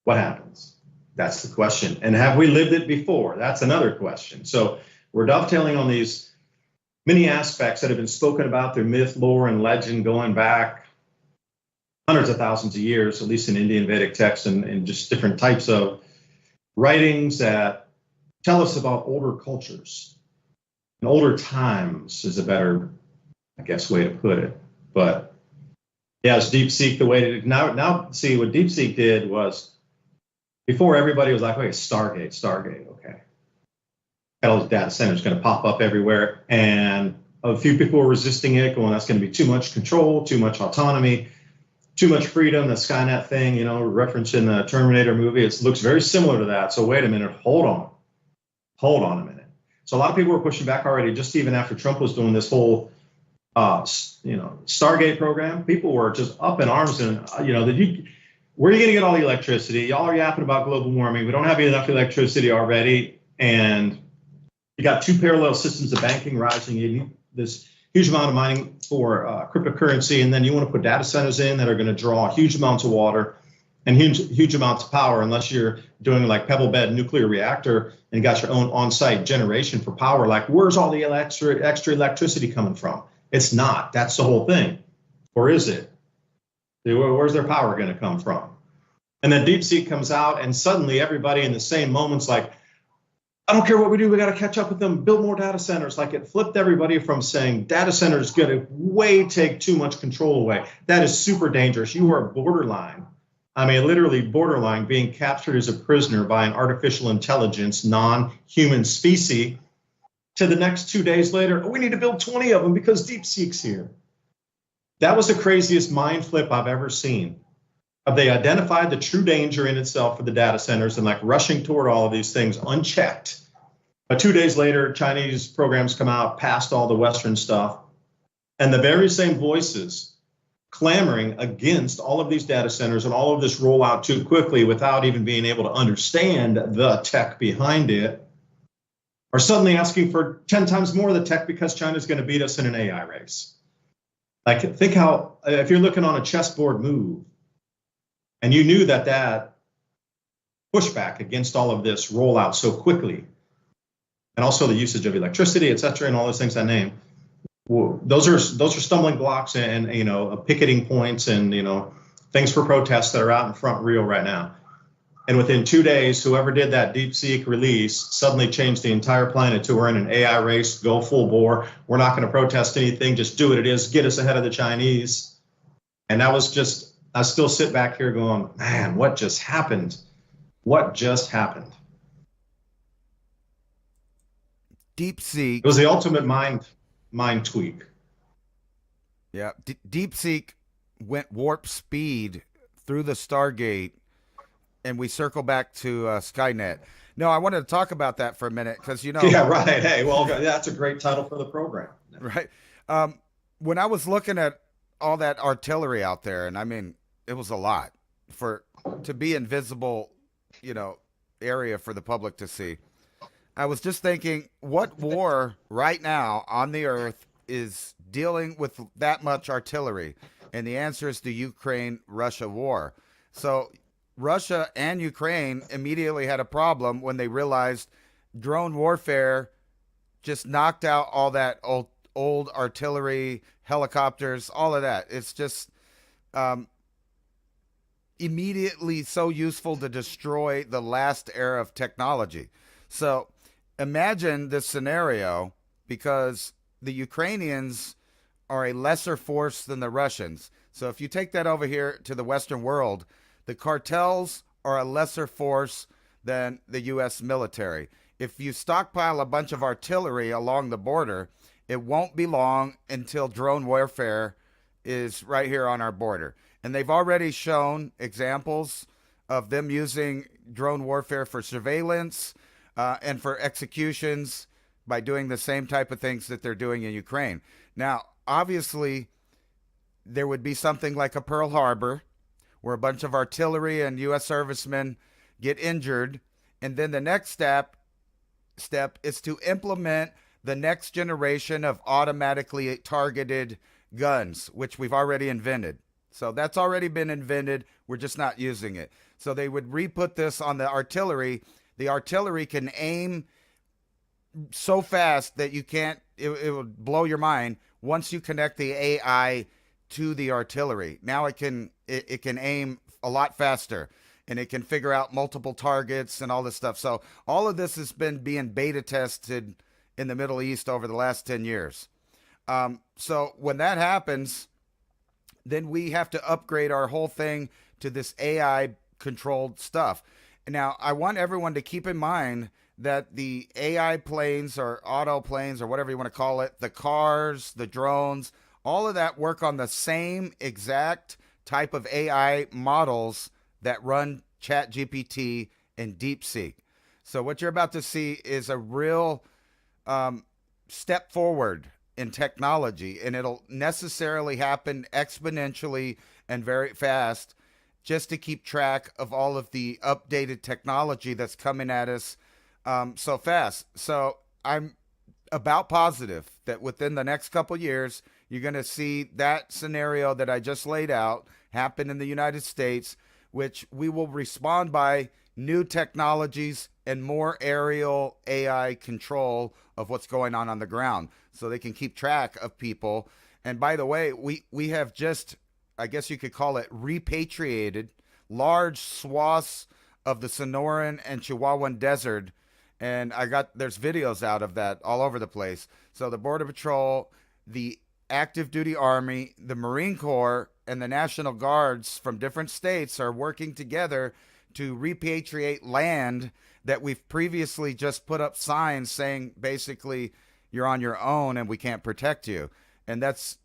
what happens? That's the question. And have we lived it before? That's another question. So we're dovetailing on these many aspects that have been spoken about through myth, lore, and legend going back hundreds of thousands of years, at least in Indian Vedic texts and just different types of writings that tell us about older cultures. And older times is a better, I guess, way to put it. But yeah, it's DeepSeek the way to now see what DeepSeek did was, before everybody was like, okay, Stargate, okay. Got all these data centers going to pop up everywhere. And a few people were resisting it, going, that's going to be too much control, too much autonomy, too much freedom, the Skynet thing, referencing the Terminator movie. It looks very similar to that. So wait a minute, hold on a minute. So a lot of people were pushing back already, just even after Trump was doing this whole, Stargate program. People were just up in arms and, where are you going to get all the electricity? Y'all are yapping about global warming. We don't have enough electricity already. And you got 2 parallel systems of banking rising. You need this huge amount of mining for cryptocurrency. And then you want to put data centers in that are going to draw huge amounts of water and huge amounts of power, unless you're doing like pebble bed nuclear reactor and got your own on-site generation for power. Like, where's all the extra electricity coming from? It's not. That's the whole thing. Or is it? Where's their power going to come from? And then DeepSeek comes out, and suddenly everybody in the same moment's like, I don't care what we do, we got to catch up with them, build more data centers. Like, it flipped everybody from saying data centers going to take too much control away. That is super dangerous. You are borderline. I mean, literally borderline being captured as a prisoner by an artificial intelligence, non-human species, to the next 2 days later, we need to build 20 of them because DeepSeek's here. That was the craziest mind flip I've ever seen. They identified the true danger in itself for the data centers and like rushing toward all of these things unchecked. But 2 days later, Chinese programs come out past all the Western stuff, and the very same voices clamoring against all of these data centers and all of this rollout too quickly without even being able to understand the tech behind it are suddenly asking for 10 times more of the tech because China's going to beat us in an AI race. Like, think how, if you're looking on a chessboard move and you knew that pushback against all of this rollout so quickly, and also the usage of electricity, et cetera, and all those things I named, those are stumbling blocks and picketing points and things for protests that are out in front real right now. And within 2 days, whoever did that DeepSeek release suddenly changed the entire planet to we're in an AI race, go full bore. We're not going to protest anything, just do what it is, get us ahead of the Chinese. And that was just, I still sit back here going, man, what just happened? What just happened? DeepSeek. It was the ultimate mind tweak. Yeah, DeepSeek went warp speed through the Stargate, and we circle back to Skynet. No, I wanted to talk about that for a minute because Yeah, right. Hey, well, that's a great title for the program. Right. When I was looking at all that artillery out there, and I mean, it was a lot to be invisible, area for the public to see. I was just thinking, what war right now on the earth is dealing with that much artillery? And the answer is the Ukraine-Russia war. So Russia and Ukraine immediately had a problem when they realized drone warfare just knocked out all that old artillery, helicopters, all of that. It's just immediately so useful to destroy the last era of technology. So imagine this scenario, because the Ukrainians are a lesser force than the Russians. So if you take that over here to the Western world, the cartels are a lesser force than the U.S. military. If you stockpile a bunch of artillery along the border, it won't be long until drone warfare is right here on our border. And they've already shown examples of them using drone warfare for surveillance and for executions by doing the same type of things that they're doing in Ukraine. Now, obviously, there would be something like a Pearl Harbor where a bunch of artillery and U.S. servicemen get injured. And then the next step is to implement the next generation of automatically targeted guns, which we've already invented. So that's already been invented. We're just not using it. So they would re-put this on the artillery. The artillery can aim so fast that you can't, it would blow your mind once you connect the AI to the artillery. Now it can aim a lot faster, and it can figure out multiple targets and all this stuff. So all of this has been being beta tested in the Middle East over the last 10 years. So when that happens, then we have to upgrade our whole thing to this AI controlled stuff. Now, I want everyone to keep in mind that the AI planes or auto planes or whatever you want to call it, the cars, the drones, all of that work on the same exact type of AI models that run ChatGPT and DeepSeek. So what you're about to see is a real step forward in technology, and it'll necessarily happen exponentially and very fast just to keep track of all of the updated technology that's coming at us so fast. So I'm about positive that within the next couple years, you're going to see that scenario that I just laid out happen in the United States, which we will respond by new technologies and more aerial AI control of what's going on the ground, so they can keep track of people. And by the way, we have just, I guess you could call it, repatriated large swaths of the Sonoran and Chihuahuan Desert. And there's videos out of that all over the place. So the Border Patrol, the active duty Army, the Marine Corps, and the National Guards from different states are working together to repatriate land that we've previously just put up signs saying basically you're on your own and we can't protect you. And that's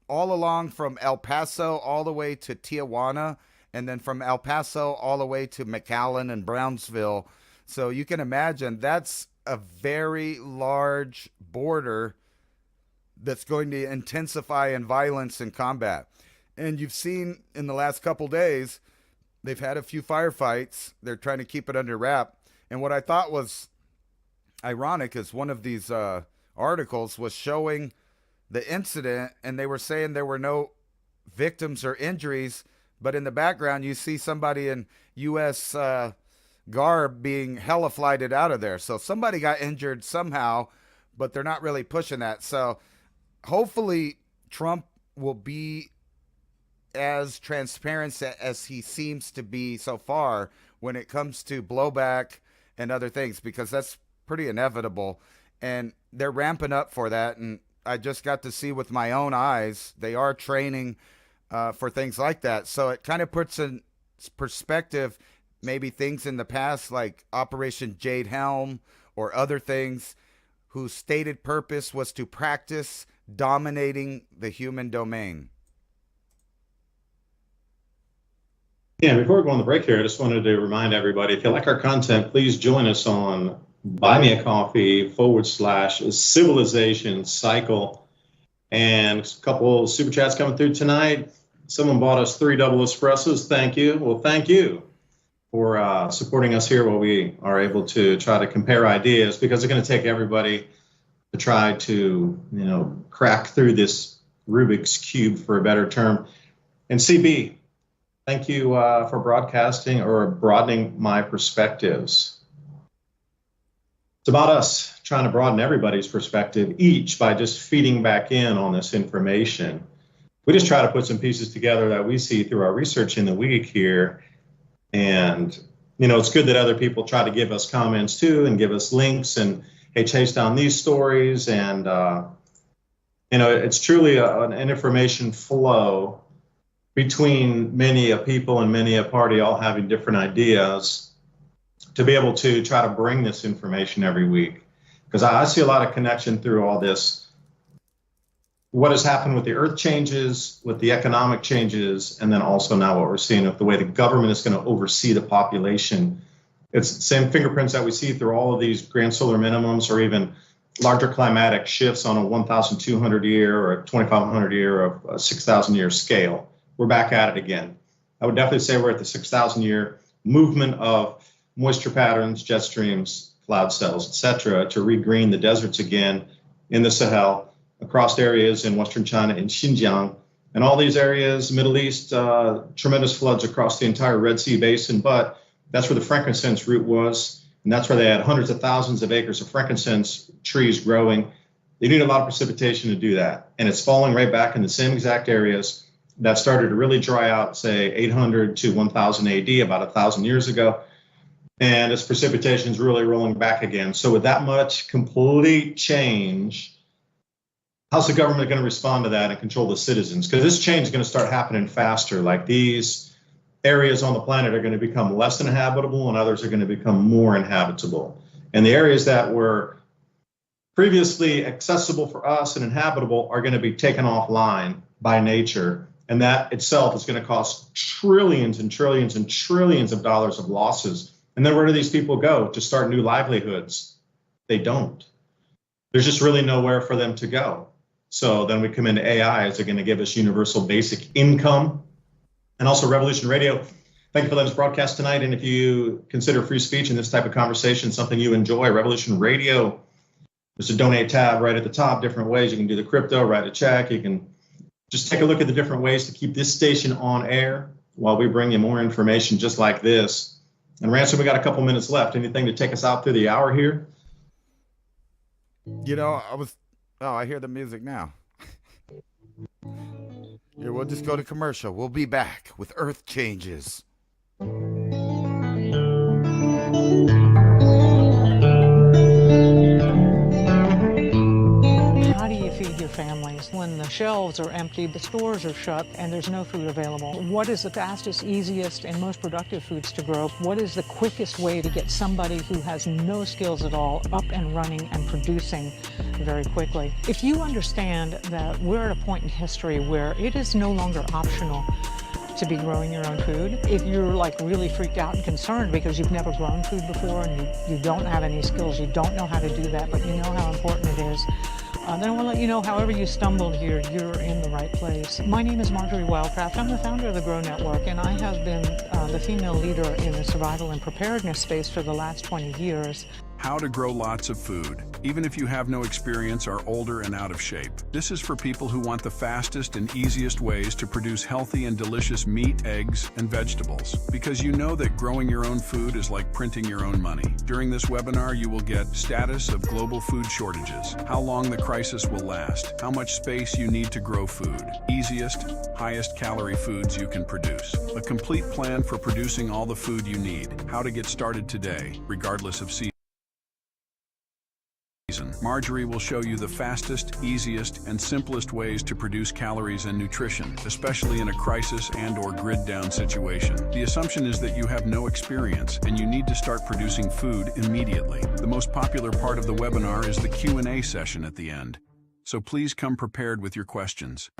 all along from El Paso all the way to Tijuana and then from El Paso all the way to McAllen and Brownsville. So you can imagine that's a very large border that's going to intensify in violence and combat. And you've seen in the last couple days, they've had a few firefights. They're trying to keep it under wrap. And what I thought was ironic is one of these articles was showing the incident, and they were saying there were no victims or injuries, but in the background you see somebody in U.S. garb being heli-flighted out of there. So somebody got injured somehow, but they're not really pushing that. So hopefully Trump will be as transparent as he seems to be so far when it comes to blowback and other things, because that's pretty inevitable. And they're ramping up for that. And I just got to see with my own eyes, they are training for things like that. So it kind of puts in perspective maybe things in the past like Operation Jade Helm or other things whose stated purpose was to practice dominating the human domain. Yeah, before we go on the break here, I just wanted to remind everybody, if you like our content, please join us on buymeacoffee/civilization cycle. And a couple super chats coming through tonight. Someone bought us 3 double espressos. Thank you. Well, thank you for supporting us here while we are able to try to compare ideas, because it's going to take everybody to try to, crack through this Rubik's Cube, for a better term. And CB, thank you for broadcasting or broadening my perspectives. It's about us trying to broaden everybody's perspective, each by just feeding back in on this information. We just try to put some pieces together that we see through our research in the week here. And, it's good that other people try to give us comments too and give us links and, hey, chase down these stories. And, it's truly an information flow between many a people and many a party all having different ideas to be able to try to bring this information every week. Because I see a lot of connection through all this. What has happened with the earth changes, with the economic changes, and then also now what we're seeing with the way the government is going to oversee the population. It's the same fingerprints that we see through all of these grand solar minimums, or even larger climatic shifts on a 1,200 year or a 2,500 year or a 6,000 year scale. We're back at it again. I would definitely say we're at the 6,000 year movement of moisture patterns, jet streams, cloud cells, etc., to regreen the deserts again in the Sahel, across areas in Western China and Xinjiang, and all these areas, Middle East, tremendous floods across the entire Red Sea basin. But that's where the frankincense root was, and that's where they had hundreds of thousands of acres of frankincense trees growing. They need a lot of precipitation to do that, and it's falling right back in the same exact areas that started to really dry out, say, 800 to 1000 AD, about 1,000 years ago. And this precipitation is really rolling back again. So with that much complete change, how's the government going to respond to that and control the citizens? Because this change is going to start happening faster. Like, these areas on the planet are going to become less inhabitable and others are going to become more inhabitable. And the areas that were previously accessible for us and inhabitable are going to be taken offline by nature. And that itself is going to cost trillions and trillions and trillions of dollars of losses. And then where do these people go to start new livelihoods? They don't. There's just really nowhere for them to go. So then we come into AI. Is it going to give us universal basic income? And also Revolution Radio. Thank you for letting us broadcast tonight. And if you consider free speech in this type of conversation something you enjoy, Revolution Radio, there's a donate tab right at the top, different ways. You can do the crypto, write a check. You can just take a look at the different ways to keep this station on air while we bring you more information just like this. And Ransom, we got a couple minutes left. Anything to take us out through the hour here? I hear the music now. Here, we'll just go to commercial. We'll be back with Earth Changes. How do you feed your families when the shelves are empty, the stores are shut, and there's no food available? What is the fastest, easiest, and most productive foods to grow? What is the quickest way to get somebody who has no skills at all up and running and producing very quickly? If you understand that we're at a point in history where it is no longer optional to be growing your own food. If you're like really freaked out and concerned because you've never grown food before and you don't have any skills, you don't know how to do that, but you know how important it is, then I want to let you know, however you stumbled here, you're in the right place. My name is Marjory Wildcraft. I'm the founder of the Grow Network, and I have been the female leader in the survival and preparedness space for the last 20 years. How to grow lots of food, even if you have no experience, are older and out of shape. This is for people who want the fastest and easiest ways to produce healthy and delicious meat, eggs, and vegetables. Because you know that growing your own food is like printing your own money. During this webinar, you will get status of global food shortages, how long the crisis will last, how much space you need to grow food, easiest, highest calorie foods you can produce, a complete plan for producing all the food you need, how to get started today, regardless of season. Marjory will show you the fastest, easiest, and simplest ways to produce calories and nutrition, especially in a crisis and/or grid-down situation. The assumption is that you have no experience and you need to start producing food immediately. The most popular part of the webinar is the Q&A session at the end. So please come prepared with your questions.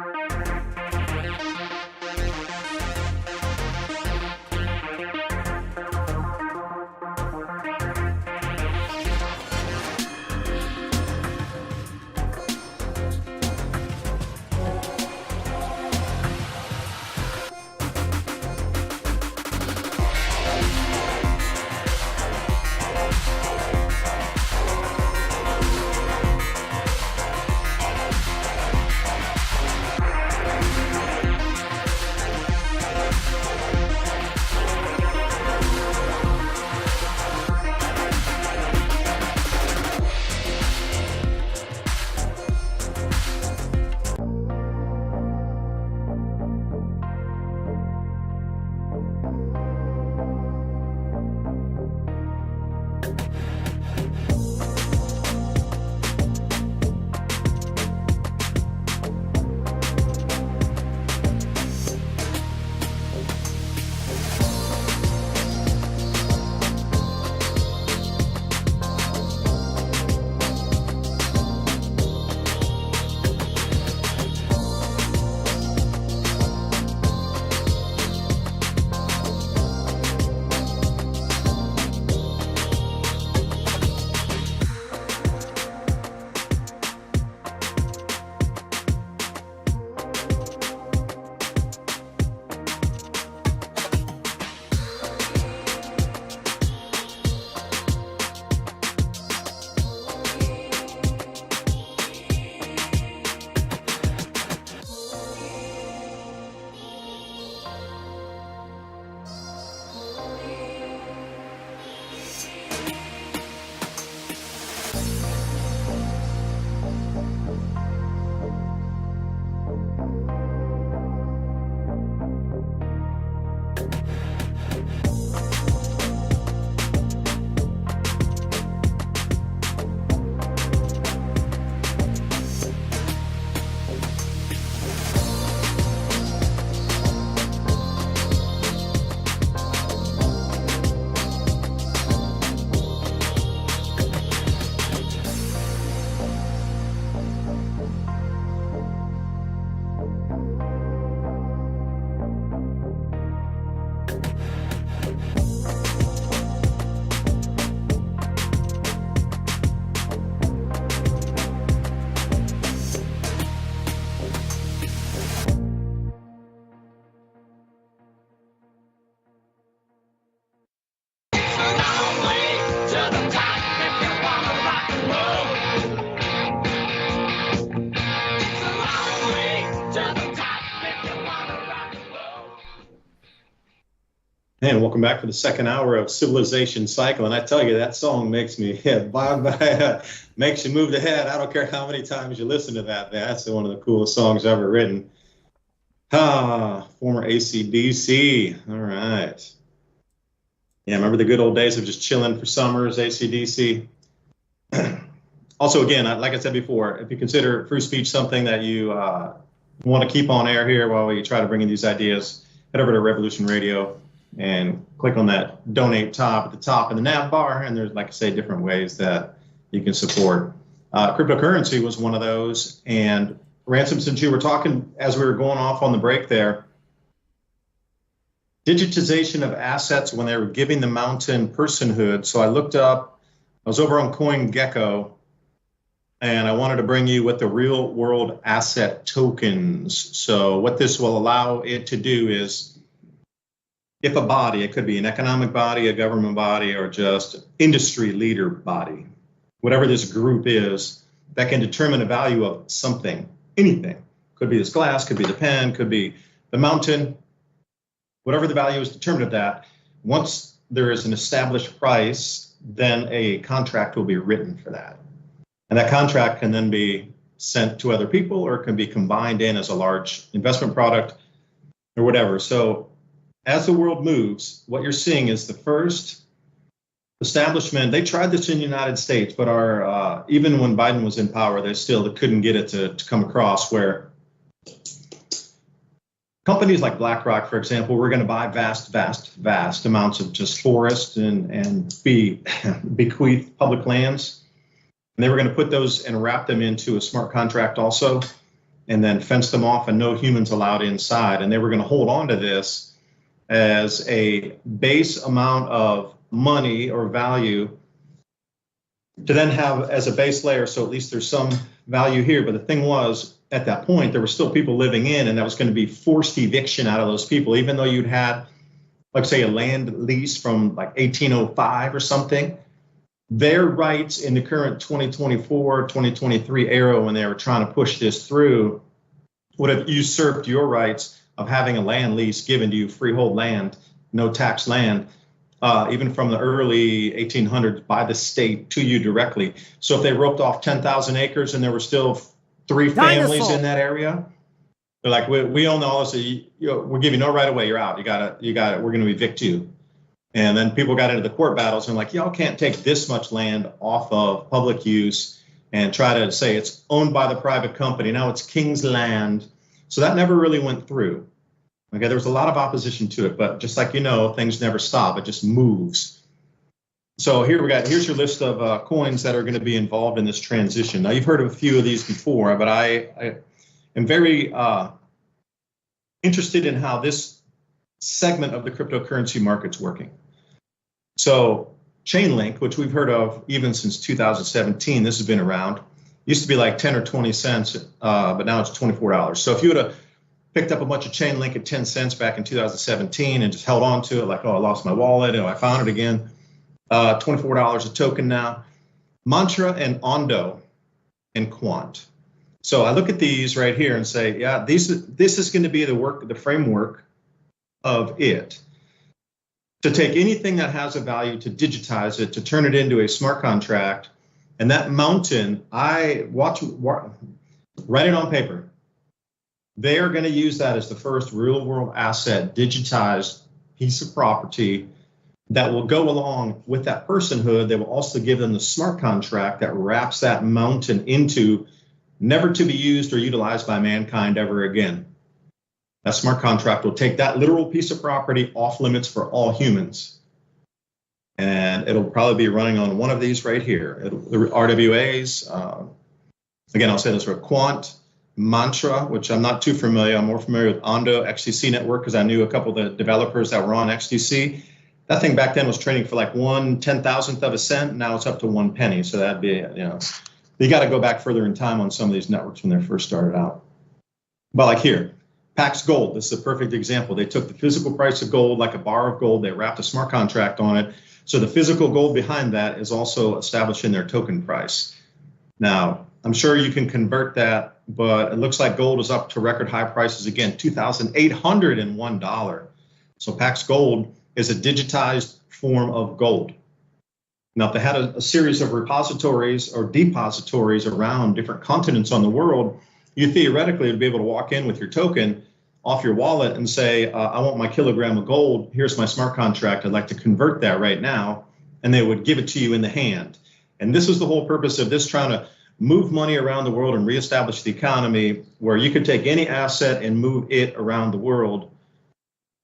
And welcome back for the second hour of Civilization Cycle. And I tell you, that song makes me makes you move the head. I don't care how many times you listen to that. That's one of the coolest songs ever written. Former AC/DC. All right. Yeah, remember the good old days of just chilling for summers, AC/DC. Also, again, like I said before, if you consider free speech something that you want to keep on air here while we try to bring in these ideas, head over to Revolution Radio and click on that donate tab at the top of the nav bar. And there's, like I say, different ways that you can support. Cryptocurrency was one of those. And Ransom, since you were talking as we were going off on the break there, digitization of assets when they were giving the mountain personhood. So I looked up, I was over on CoinGecko, and I wanted to bring you what the real world asset tokens. So what this will allow it to do is, if a body, it could be an economic body, a government body, or just industry leader body, whatever this group is, that can determine the value of something, anything. Could be this glass, could be the pen, could be the mountain, whatever the value is determined of that. Once there is an established price, then a contract will be written for that. And that contract can then be sent to other people, or it can be combined in as a large investment product or whatever. So as the world moves, what you're seeing is the first establishment. They tried this in the United States, but even when Biden was in power, they couldn't get it to come across, where companies like BlackRock, for example, were going to buy vast amounts of just forest and bequeath public lands. And they were going to put those and wrap them into a smart contract also, and then fence them off and no humans allowed inside. And they were going to hold on to this as a base amount of money or value to then have as a base layer. So at least there's some value here. But the thing was, at that point, there were still people living in, and that was going to be forced eviction out of those people, even though you'd had, like, say, a land lease from like 1805 or something. Their rights in the current 2024, 2023 era, when they were trying to push this through, would have usurped your rights of having a land lease given to you, freehold land, no tax land, even from the early 1800s by the state to you directly. So if they roped off 10,000 acres and there were still 3 families in that area, they're like, we own all this. We'll give you no right of way. You're out. You got it. We're going to evict you. And then people got into the court battles and like, y'all can't take this much land off of public use and try to say it's owned by the private company. Now it's King's land. So that never really went through. Okay, there was a lot of opposition to it, but just like, things never stop. It just moves. So here's your list of coins that are going to be involved in this transition. Now, you've heard of a few of these before, but I am very interested in how this segment of the cryptocurrency market's working. So Chainlink, which we've heard of even since 2017, this has been around, used to be like 10 or 20 cents, but now it's $24. So if you would have picked up a bunch of Chainlink at 10 cents back in 2017 and just held on to it like, oh, I lost my wallet, I found it again, $24 a token now. Mantra and Ondo and Quant. So I look at these right here and say, yeah, this is going to be the framework of it. To take anything that has a value, to digitize it, to turn it into a smart contract. And that mountain, write it on paper. They are going to use that as the first real world asset, digitized piece of property that will go along with that personhood. They will also give them the smart contract that wraps that mountain into never to be used or utilized by mankind ever again. That smart contract will take that literal piece of property off limits for all humans. And it'll probably be running on one of these right here. The RWAs, again, I'll say this for Quant, Mantra, which I'm not too familiar. I'm more familiar with Ondo, XDC network, because I knew a couple of the developers that were on XDC. That thing back then was trading for like 1/10,000th of a cent. Now it's up to 1 penny. So that'd be, you got to go back further in time on some of these networks when they first started out. But like here, Pax Gold, this is a perfect example. They took the physical price of gold, like a bar of gold, they wrapped a smart contract on it. So the physical gold behind that is also established in their token price. Now, I'm sure you can convert that, but it looks like gold is up to record high prices again, $2,801. So Pax Gold is a digitized form of gold. Now, if they had a series of repositories or depositories around different continents on the world, you theoretically would be able to walk in with your token off your wallet and say, I want my kilogram of gold. Here's my smart contract. I'd like to convert that right now. And they would give it to you in the hand. And this was the whole purpose of this, trying to move money around the world and reestablish the economy, where you could take any asset and move it around the world,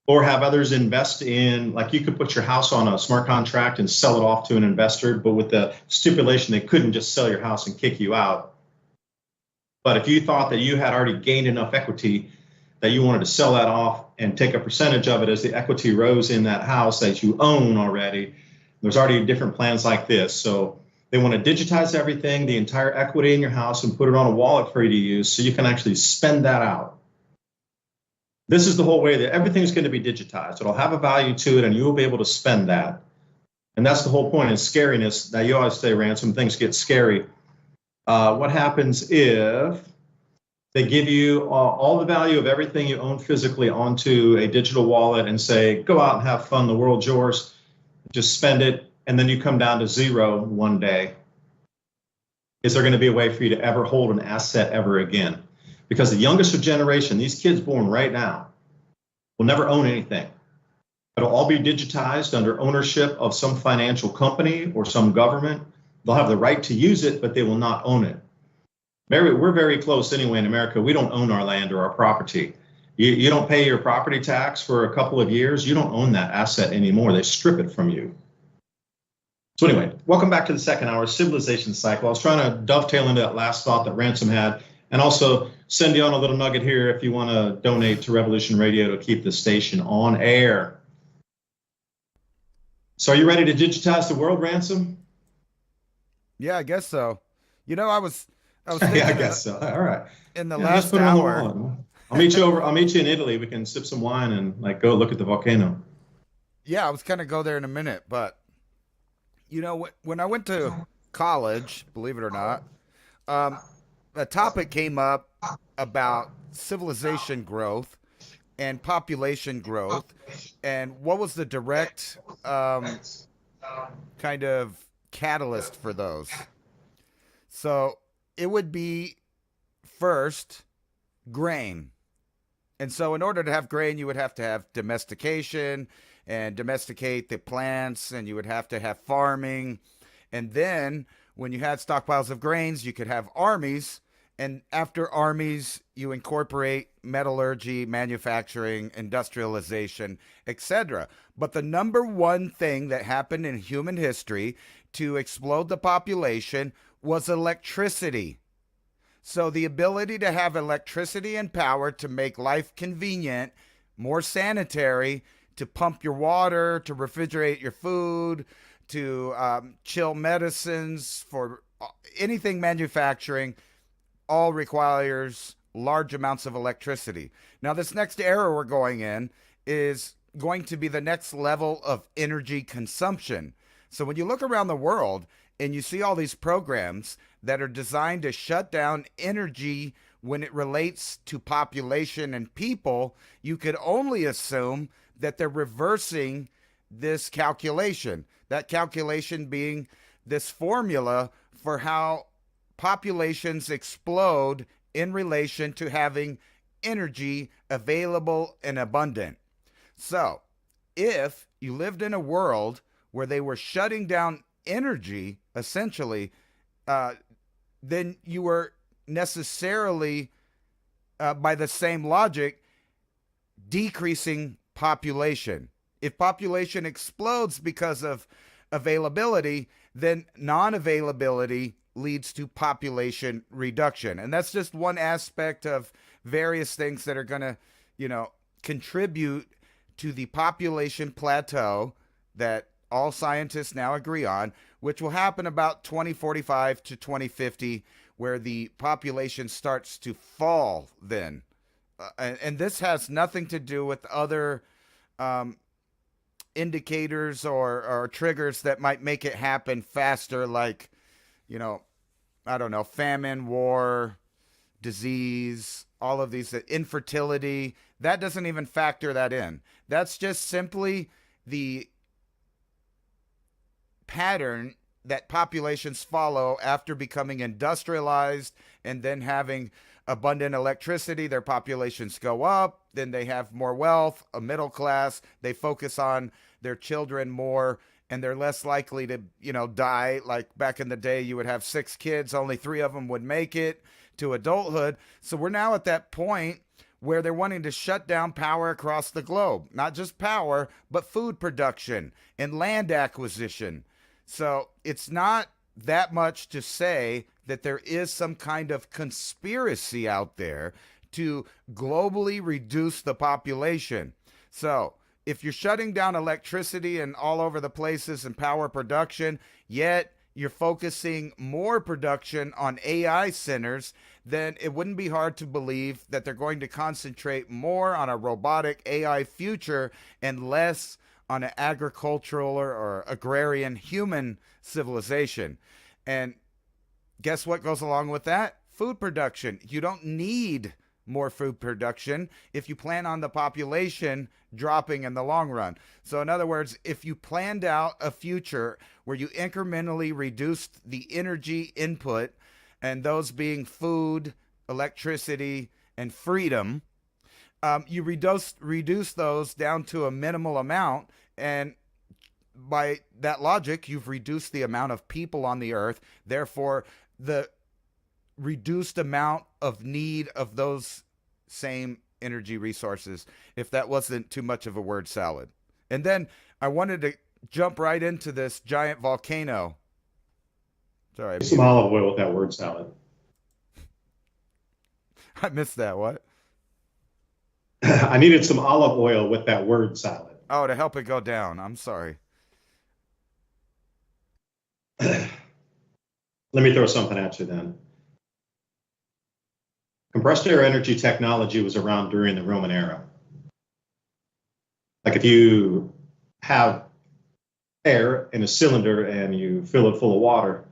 or have others invest in, like you could put your house on a smart contract and sell it off to an investor, but with the stipulation they couldn't just sell your house and kick you out. But if you thought that you had already gained enough equity that you wanted to sell that off and take a percentage of it as the equity rose in that house that you own already. There's already different plans like this. So they want to digitize everything, the entire equity in your house, and put it on a wallet for you to use so you can actually spend that out. This is the whole way that everything's going to be digitized. It'll have a value to it, and you will be able to spend that. And that's the whole point in scariness. Now, you always say, Ransom, things get scary. What happens if they give you all the value of everything you own physically onto a digital wallet and say, go out and have fun, the world's yours, just spend it, and then you come down to zero one day? Is there going to be a way for you to ever hold an asset ever again? Because the youngest generation, these kids born right now, will never own anything. It'll all be digitized under ownership of some financial company or some government. They'll have the right to use it, but they will not own it. We're very close anyway in America. We don't own our land or our property. You don't pay your property tax for a couple of years. You don't own that asset anymore. They strip it from you. So anyway, welcome back to the second hour, civilization cycle. I was trying to dovetail into that last thought that Ransom had, and also send you on a little nugget here if you want to donate to Revolution Radio to keep the station on air. So are you ready to digitize the world, Ransom? Yeah, I guess so. You know, I was thinking Yeah, I guess so. All right. in the Yeah, last just put it on the hour. wall. I'll meet you in Italy. We can sip some wine and like go look at the volcano. Yeah, I was kind of go there in a minute, but you know, when I went to college, believe it or not, a topic came up about civilization growth and population growth, and what was the direct kind of catalyst for those. So it would be first grain. And so in order to have grain, you would have to have domestication and domesticate the plants, and you would have to have farming. And then when you had stockpiles of grains, you could have armies. And after armies, you incorporate metallurgy, manufacturing, industrialization, etc. But the number one thing that happened in human history to explode the population was electricity. So the ability to have electricity and power to make life convenient, more sanitary, to pump your water, to refrigerate your food, to chill medicines, for anything manufacturing, all requires large amounts of electricity. Now, this next era we're going in is going to be the next level of energy consumption. So when you look around the world and you see all these programs that are designed to shut down energy when it relates to population and people, you could only assume that they're reversing this calculation. That calculation being this formula for how populations explode in relation to having energy available and abundant. So, if you lived in a world where they were shutting down energy, essentially, then you were necessarily, by the same logic, decreasing population. If population explodes because of availability, then non-availability leads to population reduction. And that's just one aspect of various things that are going to, contribute to the population plateau that all scientists now agree on, which will happen about 2045 to 2050, where the population starts to fall then. And this has nothing to do with other indicators or triggers that might make it happen faster, like, I don't know, famine, war, disease, all of these, infertility. That doesn't even factor that in. That's just simply the pattern that populations follow after becoming industrialized and then having abundant electricity. Their populations go up, then they have more wealth, a middle class, they focus on their children more, and they're less likely to, die. Like back in the day, you would have 6 kids, only 3 of them would make it to adulthood. So we're now at that point where they're wanting to shut down power across the globe. Not just power, but food production and land acquisition. So it's not that much to say that there is some kind of conspiracy out there to globally reduce the population. So if you're shutting down electricity and all over the places and power production, yet you're focusing more production on AI centers, then it wouldn't be hard to believe that they're going to concentrate more on a robotic AI future and less on an agricultural or agrarian human civilization. And guess what goes along with that? Food production. You don't need more food production if you plan on the population dropping in the long run. So in other words, if you planned out a future where you incrementally reduced the energy input, and those being food, electricity, and freedom, you reduce those down to a minimal amount, and by that logic, you've reduced the amount of people on the earth, therefore the reduced amount of need of those same energy resources, if that wasn't too much of a word salad. And then I wanted to jump right into this giant volcano. Sorry. Some olive oil with that word salad. I missed that. What? I needed some olive oil with that word salad. Oh, to help it go down. I'm sorry. Let me throw something at you then. Compressed air energy technology was around during the Roman era. Like if you have air in a cylinder and you fill it full of water,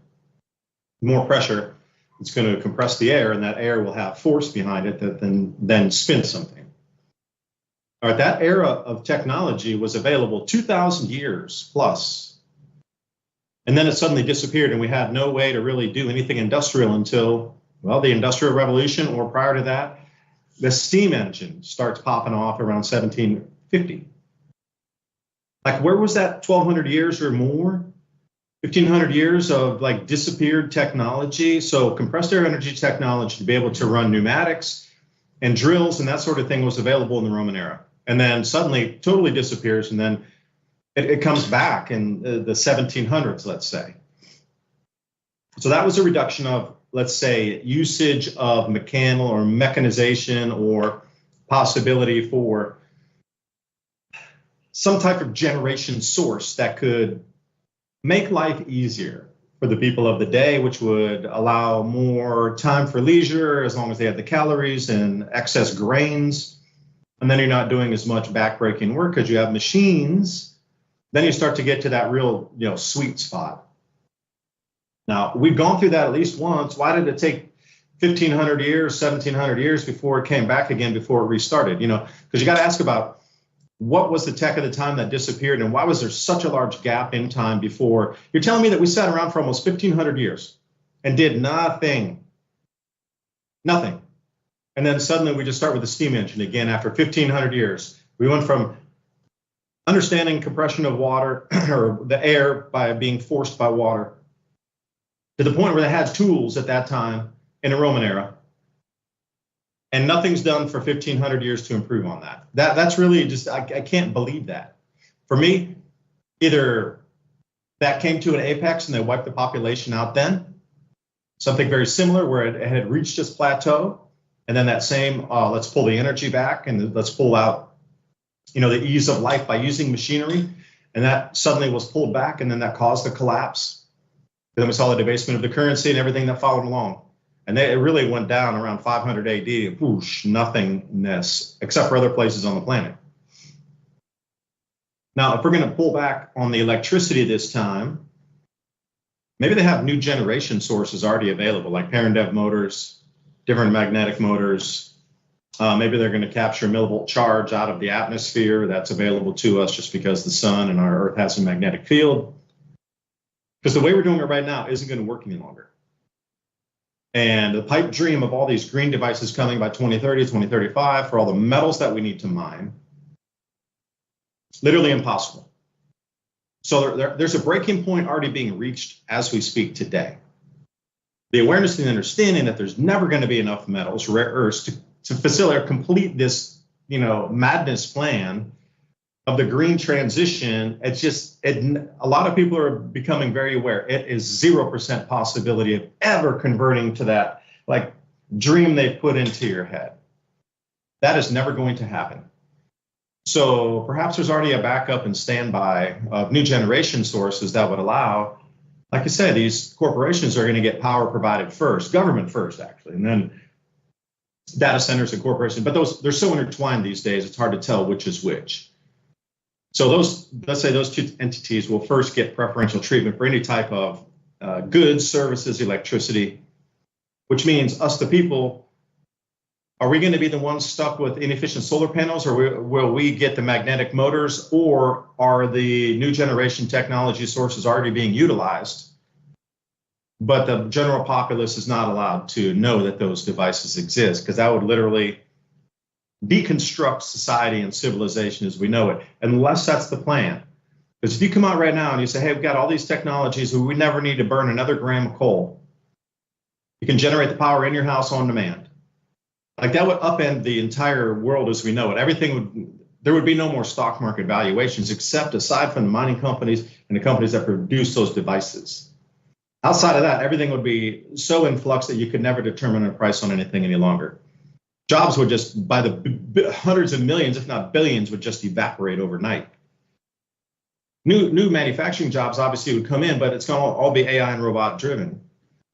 more pressure, it's going to compress the air, and that air will have force behind it that then spin something. All right, that era of technology was available 2,000 years plus. And then it suddenly disappeared, and we had no way to really do anything industrial until, well, the Industrial Revolution, or prior to that, the steam engine starts popping off around 1750. Like, where was that 1,200 years or more? 1,500 years of like disappeared technology. So compressed air energy technology to be able to run pneumatics and drills and that sort of thing was available in the Roman era. And then suddenly totally disappears, and then it comes back in the 1700s, let's say. So that was a reduction of, let's say, usage of mechanical or mechanization, or possibility for some type of generation source that could make life easier for the people of the day, which would allow more time for leisure as long as they had the calories and excess grains. And then you're not doing as much backbreaking work because you have machines. Then you start to get to that real, sweet spot. Now, we've gone through that at least once. Why did it take 1,500 years, 1,700 years before it came back again, before it restarted? Because you got to ask about what was the tech of the time that disappeared, and why was there such a large gap in time before? You're telling me that we sat around for almost 1,500 years and did nothing. Nothing. And then suddenly we just start with the steam engine again after 1,500 years. We went from understanding compression of water or the air by being forced by water to the point where they had tools at that time in the Roman era. And nothing's done for 1,500 years to improve on that. That's really just, I can't believe that. For me, either that came to an apex and they wiped the population out then, something very similar where it had reached its plateau, and then that same, let's pull the energy back and let's pull out, the ease of life by using machinery, and that suddenly was pulled back, and then that caused the collapse. Then we saw the debasement of the currency and everything that followed along. And it really went down around 500 AD, whoosh, nothingness, except for other places on the planet. Now, if we're going to pull back on the electricity this time, maybe they have new generation sources already available, like Parendev motors, different magnetic motors. Maybe they're going to capture millivolt charge out of the atmosphere that's available to us just because the sun and our Earth has a magnetic field. Because the way we're doing it right now isn't going to work any longer. And the pipe dream of all these green devices coming by 2030, 2035 for all the metals that we need to mine, literally impossible. So there's a breaking point already being reached as we speak today. The awareness and understanding that there's never going to be enough metals, rare earths, to facilitate or complete this, madness plan of the green transition. It's just, a lot of people are becoming very aware. It is 0% possibility of ever converting to that, like, dream they've put into your head. That is never going to happen. So perhaps there's already a backup and standby of new generation sources that would allow, like I said, these corporations are going to get power provided first, government first, actually, and then data centers and corporations. But they're so intertwined these days, it's hard to tell which is which. So let's say those two entities will first get preferential treatment for any type of goods, services, electricity, which means us, the people, are we going to be the ones stuck with inefficient solar panels, or will we get the magnetic motors, or are the new generation technology sources already being utilized, but the general populace is not allowed to know that those devices exist? Because that would literally deconstruct society and civilization as we know it, unless that's the plan. Because if you come out right now and you say, hey, we've got all these technologies where we never need to burn another gram of coal, you can generate the power in your house on demand. Like, that would upend the entire world as we know it. There would be no more stock market valuations, except aside from the mining companies and the companies that produce those devices. Outside of that, everything would be so in flux that you could never determine a price on anything any longer. Jobs would just, by the hundreds of millions, if not billions, would just evaporate overnight. New manufacturing jobs obviously would come in, but it's going to all be AI and robot driven.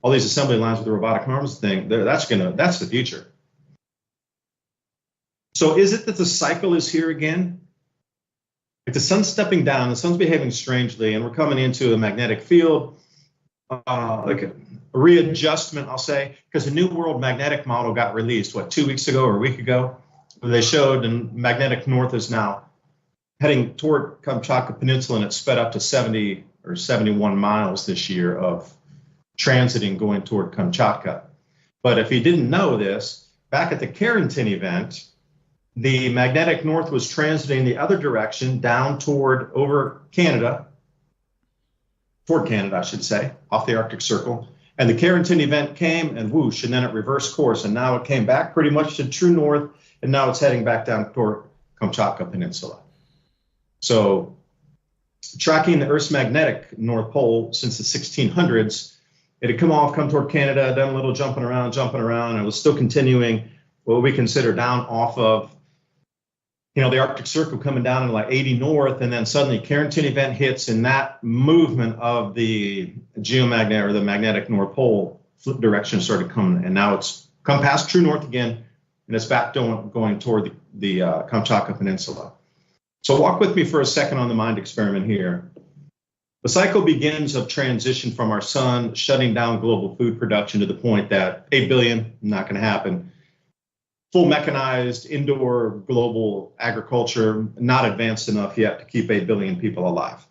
All these assembly lines with the robotic arms thing, that's the future. So is it that the cycle is here again? Like, the sun's stepping down, the sun's behaving strangely, and we're coming into a magnetic field, like a readjustment, I'll say, because the New World Magnetic Model got released, 2 weeks ago or a week ago? They showed, and magnetic north is now heading toward Kamchatka Peninsula, and it's sped up to 70 or 71 miles this year of transiting going toward Kamchatka. But if you didn't know this, back at the Carrington event, the magnetic north was transiting the other direction down toward Canada, I should say, off the Arctic Circle. And the Carrington event came and whoosh, and then it reversed course. And now it came back pretty much to true north, and now it's heading back down toward Kamchatka Peninsula. So tracking the Earth's magnetic North Pole since the 1600s, it had come toward Canada, done a little jumping around, and it was still continuing what we consider down off of, the Arctic Circle, coming down to like 80 north, and then suddenly Carrington event hits, and that movement of the geomagnetic, or the magnetic North Pole direction, started coming, and now it's come past true north again, and it's back going toward the Kamchatka Peninsula. So walk with me for a second on the mind experiment here. The cycle begins of transition from our sun shutting down global food production to the point that 8 billion, not going to happen. Full mechanized indoor global agriculture, not advanced enough yet to keep 8 billion people alive.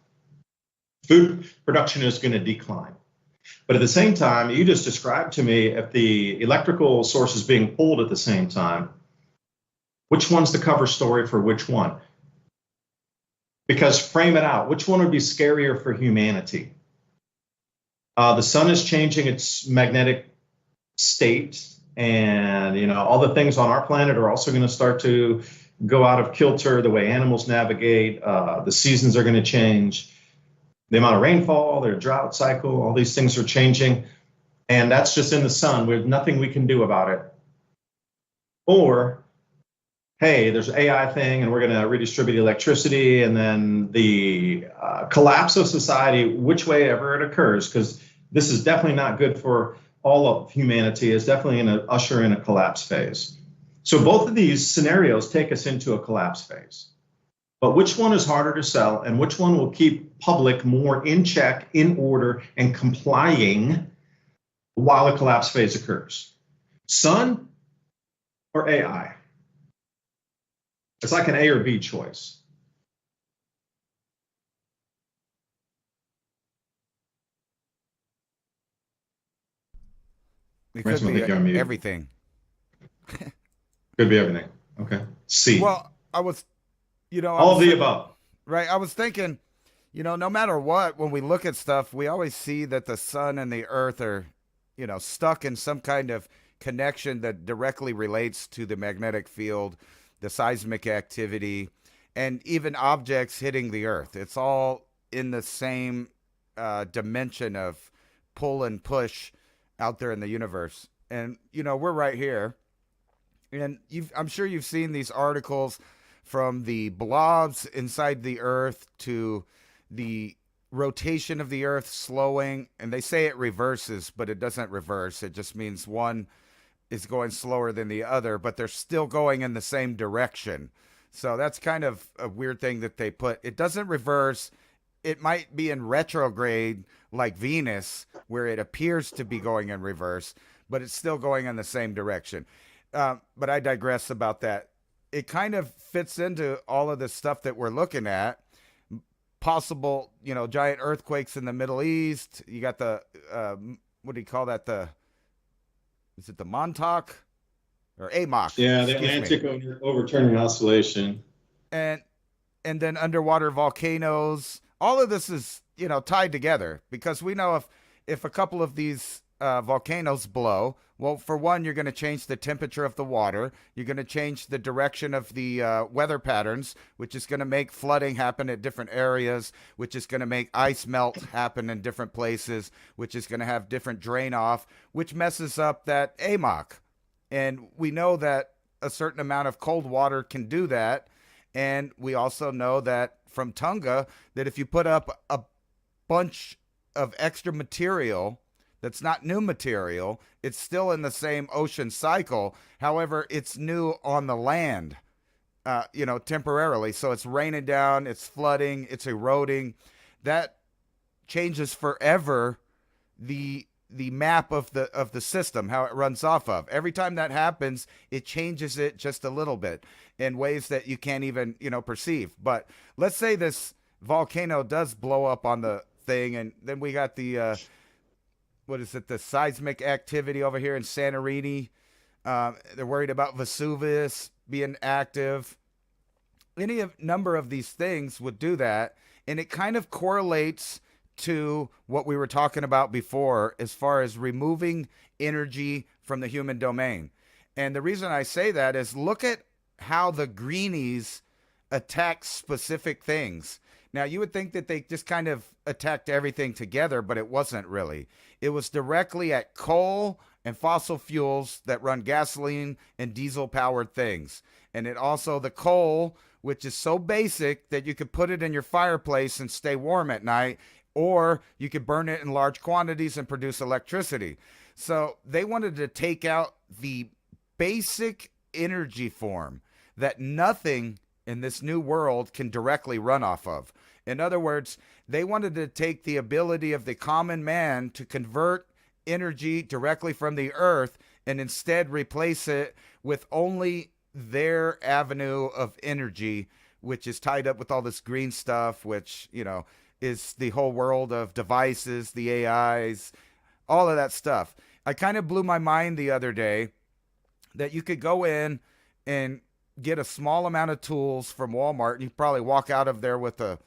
Food production is going to decline. But at the same time, you just described to me, if the electrical source is being pulled at the same time, which one's the cover story for which one? Because frame it out, which one would be scarier for humanity? The sun is changing its magnetic state, and all the things on our planet are also going to start to go out of kilter. The way animals navigate, the seasons are going to change, the amount of rainfall, their drought cycle, all these things are changing, and that's just in the sun. There's nothing we can do about it. Or, hey, there's an AI thing, and we're going to redistribute electricity, and then the collapse of society, which way ever it occurs, because this is definitely not good for all of humanity, is definitely going to usher in a collapse phase. So both of these scenarios take us into a collapse phase. But which one is harder to sell, and which one will keep public more in check, in order, and complying while a collapse phase occurs? Sun or AI? It's like an A or B choice. It could be everything. Could be everything. Okay. C. Well, I was, all of the above. Right. I was thinking, no matter what, when we look at stuff, we always see that the sun and the earth are, stuck in some kind of connection that directly relates to the magnetic field, the seismic activity, and even objects hitting the earth. It's all in the same dimension of pull and push out there in the universe. And, we're right here. And I'm sure you've seen these articles from the blobs inside the Earth to the rotation of the Earth slowing, and they say it reverses, but it doesn't reverse. It just means one is going slower than the other, but they're still going in the same direction. So that's kind of a weird thing that they put. It doesn't reverse. It might be in retrograde like Venus, where it appears to be going in reverse, but it's still going in the same direction. But I digress about that. It kind of fits into all of this stuff that we're looking at. Possible, giant earthquakes in the Middle East. You got the, what do you call that? Is it the Montauk or AMOC? Yeah, the Atlantic overturning oscillation. And then underwater volcanoes. All of this is, tied together, because we know if a couple of these volcanoes blow, well, for one, you're going to change the temperature of the water. You're going to change the direction of the weather patterns, which is going to make flooding happen at different areas, which is going to make ice melt happen in different places, which is going to have different drain off, which messes up that AMOC. And we know that a certain amount of cold water can do that. And we also know that from Tunga, that if you put up a bunch of extra material that's not new material, it's still in the same ocean cycle. However, it's new on the land, temporarily. So it's raining down, it's flooding, it's eroding. That changes forever the map of the system, how it runs off of. Every time that happens, it changes it just a little bit in ways that you can't even, perceive. But let's say this volcano does blow up on the thing, and then we got the the seismic activity over here in Santorini. They're worried about Vesuvius being active. Any number of these things would do that, and it kind of correlates to what we were talking about before as far as removing energy from the human domain. And the reason I say that is, look at how the greenies attack specific things. Now, you would think that they just kind of attacked everything together, but it wasn't really. It was directly at coal and fossil fuels that run gasoline and diesel-powered things. And it also, the coal, which is so basic that you could put it in your fireplace and stay warm at night, or you could burn it in large quantities and produce electricity. So they wanted to take out the basic energy form that nothing in this new world can directly run off of. In other words, they wanted to take the ability of the common man to convert energy directly from the earth and instead replace it with only their avenue of energy, which is tied up with all this green stuff, which, is the whole world of devices, the AIs, all of that stuff. I kind of blew my mind the other day that you could go in and get a small amount of tools from Walmart, and you probably walk out of there with a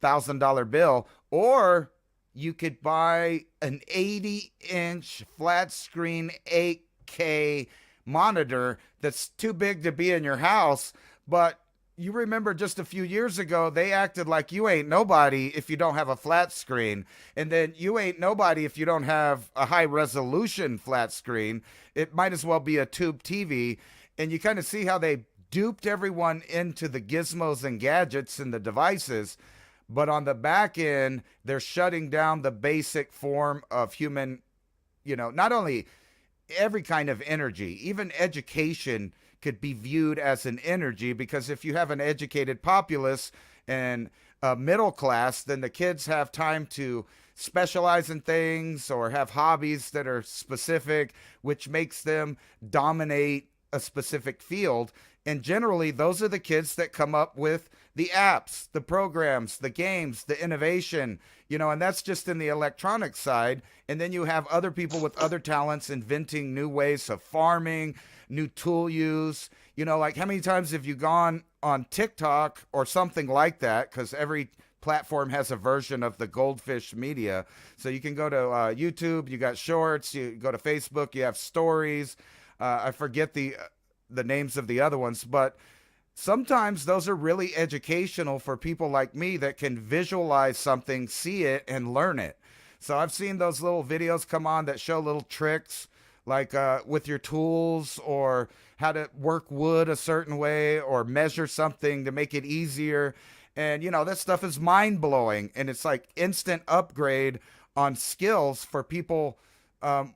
$1,000 bill, or you could buy an 80-inch flat screen 8K monitor that's too big to be in your house. But you remember just a few years ago, they acted like you ain't nobody if you don't have a flat screen. And then you ain't nobody if you don't have a high resolution flat screen. It might as well be a tube TV. And you kind of see how they duped everyone into the gizmos and gadgets and the devices. But on the back end, they're shutting down the basic form of human, not only every kind of energy, even education could be viewed as an energy, because if you have an educated populace and a middle class, then the kids have time to specialize in things or have hobbies that are specific, which makes them dominate a specific field. And generally, those are the kids that come up with the apps, the programs, the games, the innovation, and that's just in the electronic side. And then you have other people with other talents inventing new ways of farming, new tool use. Like how many times have you gone on TikTok or something like that? Because every platform has a version of the goldfish media. So you can go to YouTube, you got shorts, you go to Facebook, you have stories. I forget the names of the other ones, but sometimes those are really educational for people like me that can visualize something, see it, and learn it. So I've seen those little videos come on that show little tricks, like with your tools, or how to work wood a certain way, or measure something to make it easier. And that stuff is mind blowing, and it's like instant upgrade on skills for people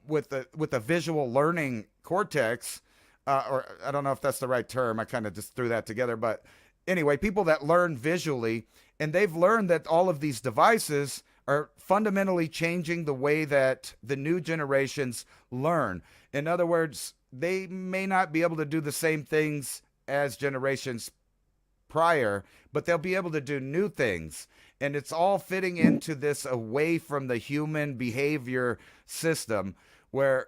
with a visual learning cortex, or I don't know if that's the right term. I kind of just threw that together, but anyway, people that learn visually, and they've learned that all of these devices are fundamentally changing the way that the new generations learn. In other words, they may not be able to do the same things as generations prior, but they'll be able to do new things. And it's all fitting into this away from the human behavior system where,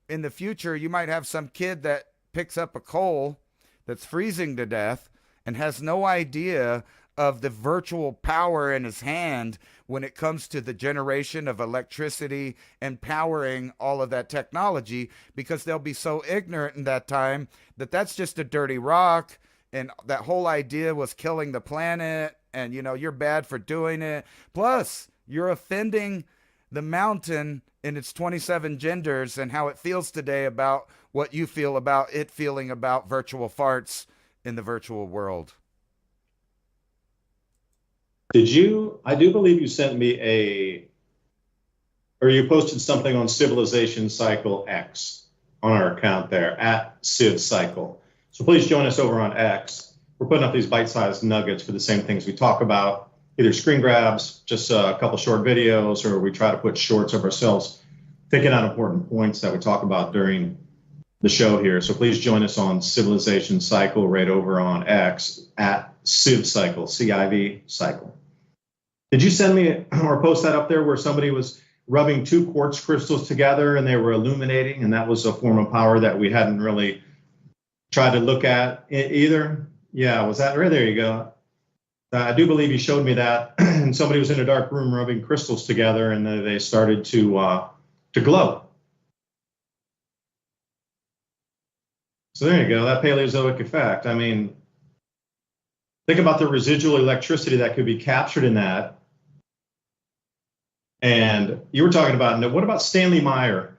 in the future, you might have some kid that picks up a coal that's freezing to death and has no idea of the virtual power in his hand when it comes to the generation of electricity and powering all of that technology, because they'll be so ignorant in that time that that's just a dirty rock, and that whole idea was killing the planet, and you're bad for doing it. Plus, you're offending the mountain in its 27 genders and how it feels today about what you feel about it feeling about virtual farts in the virtual world. I do believe you sent me or you posted something on Civilization Cycle X on our account there, at Civ Cycle. So please join us over on X. We're putting up these bite-sized nuggets for the same things we talk about, either screen grabs, just a couple short videos, or we try to put shorts of ourselves, picking out important points that we talk about during the show here. So please join us on Civilization Cycle right over on X, at Civ Cycle, CIV Cycle. Did you send me or post that up there where somebody was rubbing two quartz crystals together and they were illuminating, and that was a form of power that we hadn't really tried to look at either? Yeah, was that right? There you go. I do believe you showed me that, and somebody was in a dark room rubbing crystals together, and they started to glow. So there you go, that Paleozoic effect. I mean, think about the residual electricity that could be captured in that. And you were talking about, what about Stanley Meyer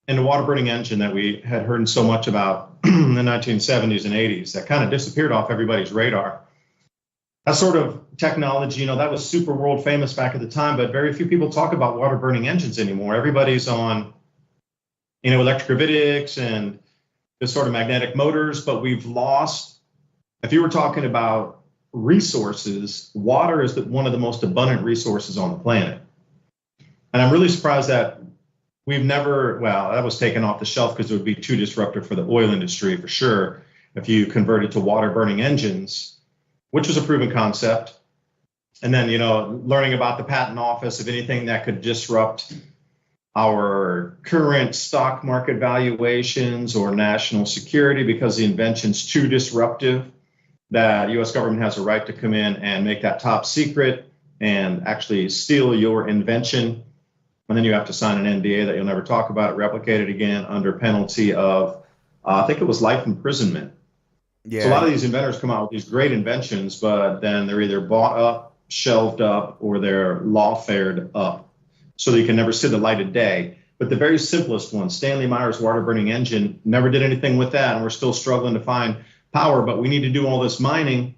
and the water burning engine that we had heard so much about in the 1970s and 80s that kind of disappeared off everybody's radar? That sort of technology, that was super world famous back at the time, but very few people talk about water burning engines anymore. Everybody's on, electrogravitics and this sort of magnetic motors, but we've lost, if you were talking about resources, water is one of the most abundant resources on the planet. And I'm really surprised that we've never, that was taken off the shelf because it would be too disruptive for the oil industry for sure if you converted to water burning engines, which was a proven concept. And then, learning about the patent office of anything that could disrupt our current stock market valuations or national security because the invention's too disruptive, that U.S. government has a right to come in and make that top secret and actually steal your invention. And then you have to sign an NDA that you'll never talk about it, replicate it again under penalty of, I think it was life imprisonment. Yeah. So a lot of these inventors come out with these great inventions, but then they're either bought up, shelved up, or they're lawfared up, so they can never see the light of day. But the very simplest one, Stanley Meyer's water burning engine, never did anything with that, and we're still struggling to find power. But we need to do all this mining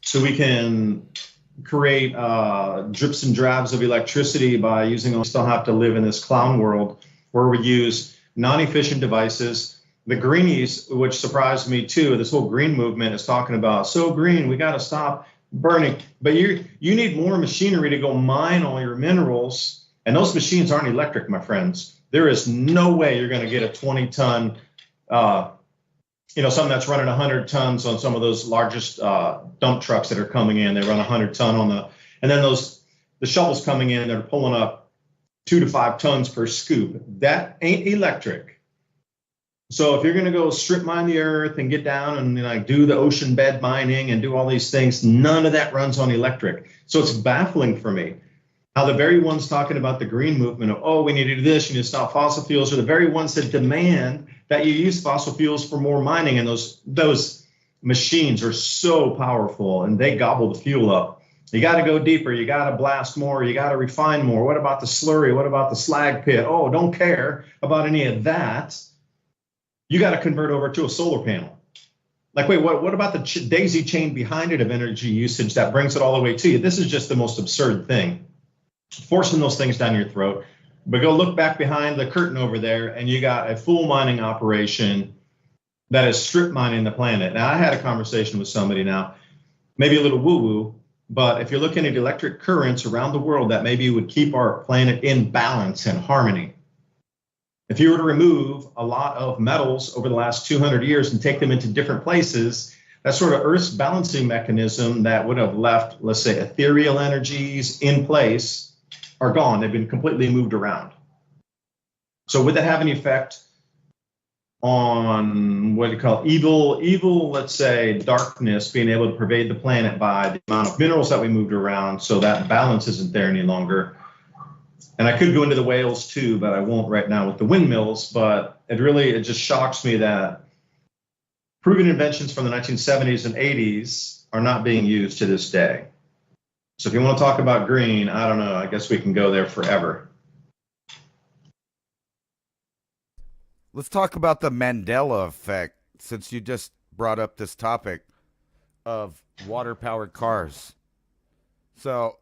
so we can create drips and drabs of electricity by using, we still have to live in this clown world where we use non-efficient devices. The greenies, which surprised me too, this whole green movement is talking about, so green, we got to stop burning. But you need more machinery to go mine all your minerals. And those machines aren't electric, my friends. There is no way you're going to get a 20-ton, something that's running 100 tons on some of those largest dump trucks that are coming in. They run 100 ton on and then the shovels coming in, they're pulling up 2 to 5 tons per scoop. That ain't electric. So if you're going to go strip mine the earth and get down and do the ocean bed mining and do all these things, none of that runs on electric. So it's baffling for me how the very ones talking about the green movement of, we need to do this, you need to stop fossil fuels, are the very ones that demand that you use fossil fuels for more mining. And those machines are so powerful and they gobble the fuel up. You got to go deeper. You got to blast more. You got to refine more. What about the slurry? What about the slag pit? Oh, don't care about any of that. You got to convert over to a solar panel. Like, wait, what about the daisy chain behind it of energy usage that brings it all the way to you? This is just the most absurd thing. Forcing those things down your throat. But go look back behind the curtain over there, and you got a full mining operation that is strip mining the planet. Now, I had a conversation with somebody now, maybe a little woo-woo, but if you're looking at electric currents around the world that maybe would keep our planet in balance and harmony. If you were to remove a lot of metals over the last 200 years and take them into different places, that sort of Earth's balancing mechanism that would have left, let's say, ethereal energies in place are gone. They've been completely moved around. So would that have any effect on what you call evil, let's say, darkness being able to pervade the planet by the amount of minerals that we moved around, so that balance isn't there any longer? And I could go into the whales too, but I won't right now with the windmills. But it just shocks me that proven inventions from the 1970s and 80s are not being used to this day. So if you want to talk about green, I don't know, I guess we can go there forever. Let's talk about the Mandela effect, since you just brought up this topic of water-powered cars. So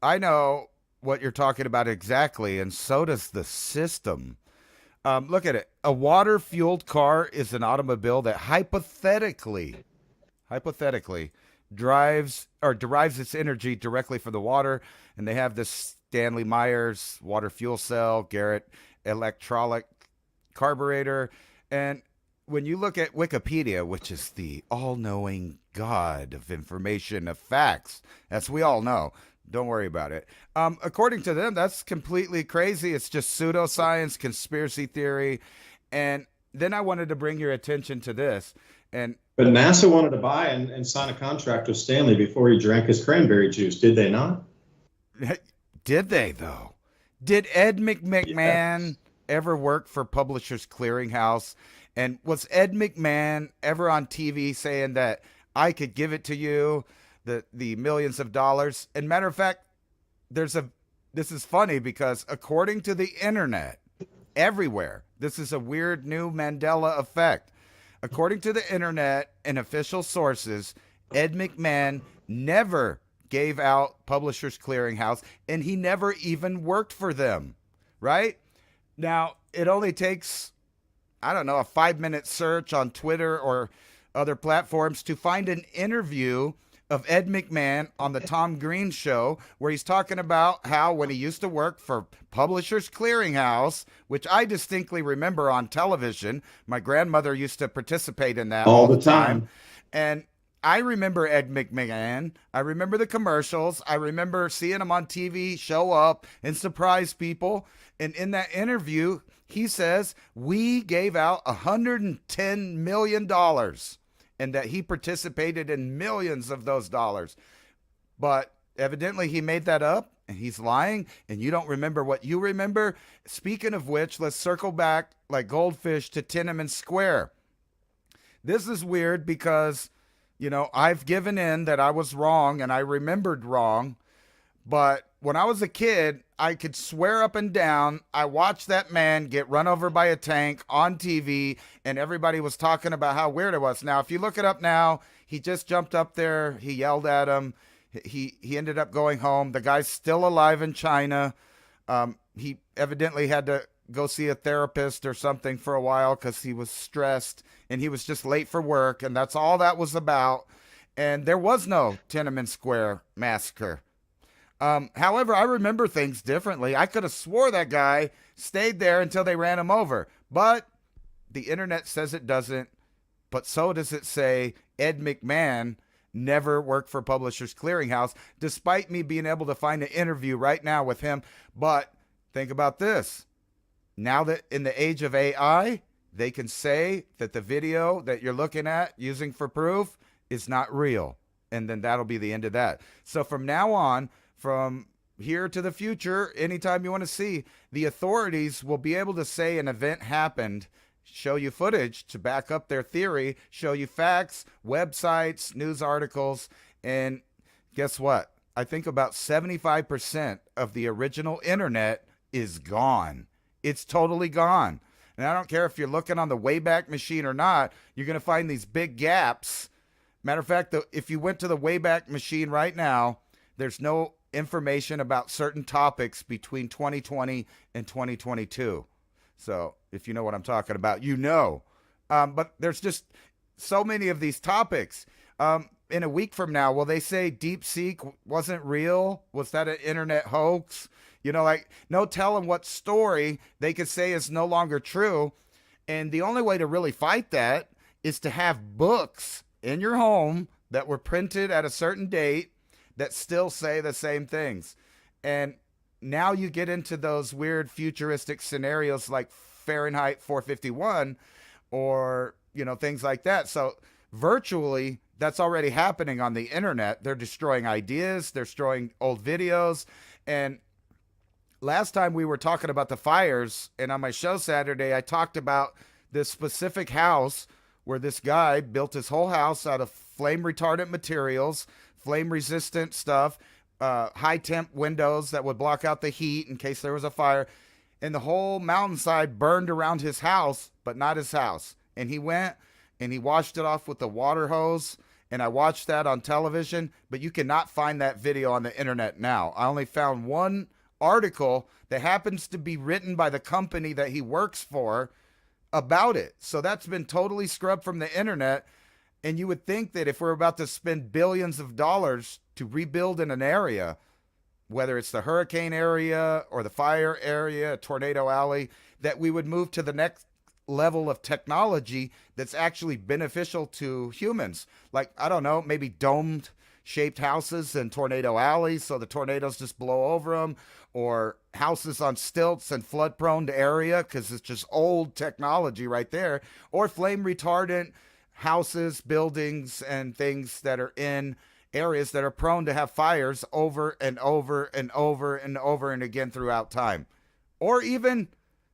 I know what you're talking about exactly, and so does the system. Look at it. A water-fueled car is an automobile that hypothetically derives its energy directly from the water, and they have this Stanley Myers water fuel cell, Garrett electrolytic carburetor. And when you look at Wikipedia, which is the all-knowing god of information, of facts, as we all know, don't worry about it. According to them, that's completely crazy. It's just pseudoscience, conspiracy theory. And then I wanted to bring your attention to this. But NASA wanted to buy and sign a contract with Stanley before he drank his cranberry juice, did they not? Did they, though? Did Ed McMahon ever work for Publishers Clearinghouse? And was Ed McMahon ever on TV saying that I could give it to you, the millions of dollars? And matter of fact, this is funny because according to the internet, everywhere, this is a weird new Mandela effect. According to the internet and official sources, Ed McMahon never gave out Publishers Clearinghouse, and he never even worked for them, right? Now, it only takes, I don't know, a 5-minute search on Twitter or other platforms to find an interview of Ed McMahon on the Tom Green Show, where he's talking about how when he used to work for Publishers Clearinghouse, which I distinctly remember on television, my grandmother used to participate in that all the time. And I remember Ed McMahon. I remember the commercials. I remember seeing him on TV show up and surprise people. And in that interview, he says, we gave out $110 million. And that he participated in millions of those dollars. But evidently he made that up, and he's lying, and you don't remember what you remember. Speaking of which, let's circle back like goldfish to Tiananmen Square. This is weird because, I've given in that I was wrong, and I remembered wrong. But when I was a kid, I could swear up and down I watched that man get run over by a tank on TV, and everybody was talking about how weird it was. Now, if you look it up now, he just jumped up there. He yelled at him. He ended up going home. The guy's still alive in China. He evidently had to go see a therapist or something for a while because he was stressed, and he was just late for work, and that's all that was about. And there was no Tiananmen Square massacre. However, I remember things differently. I could have swore that guy stayed there until they ran him over, but the internet says it doesn't. But so does it say Ed McMahon never worked for Publishers Clearinghouse, despite me being able to find an interview right now with him. But think about this. Now that in the age of AI, they can say that the video that you're looking at using for proof is not real. And then that'll be the end of that. So from now on, from here to the future, anytime you want to see, the authorities will be able to say an event happened, show you footage to back up their theory, show you facts, websites, news articles, and guess what? I think about 75% of the original internet is gone. It's totally gone. And I don't care if you're looking on the Wayback Machine or not, you're going to find these big gaps. Matter of fact, if you went to the Wayback Machine right now, there's no information about certain topics between 2020 and 2022. So if you know what I'm talking about, you know. But there's just so many of these topics. In a week from now, will they say DeepSeek wasn't real? Was that an internet hoax? You know, like, no telling what story they could say is no longer true. And the only way to really fight that is to have books in your home that were printed at a certain date that still say the same things. And now you get into those weird futuristic scenarios like Fahrenheit 451 or, you know, things like that. So virtually, that's already happening on the internet. They're destroying ideas, they're destroying old videos. And last time we were talking about the fires, and on my show Saturday, I talked about this specific house where this guy built his whole house out of flame retardant materials, flame resistant stuff, high temp windows that would block out the heat in case there was a fire. And the whole mountainside burned around his house, but not his house. And he went and he washed it off with the water hose. And I watched that on television, but you cannot find that video on the internet now. I only found one article that happens to be written by the company that he works for about it. So that's been totally scrubbed from the internet. And you would think that if we're about to spend billions of dollars to rebuild in an area, whether it's the hurricane area or the fire area, tornado alley, that we would move to the next level of technology that's actually beneficial to humans. Like, I don't know, maybe domed shaped houses in tornado alleys so the tornadoes just blow over them, or houses on stilts and flood prone area because it's just old technology right there, or flame retardant houses, buildings, and things that are in areas that are prone to have fires over and over and over and over and again throughout time, or even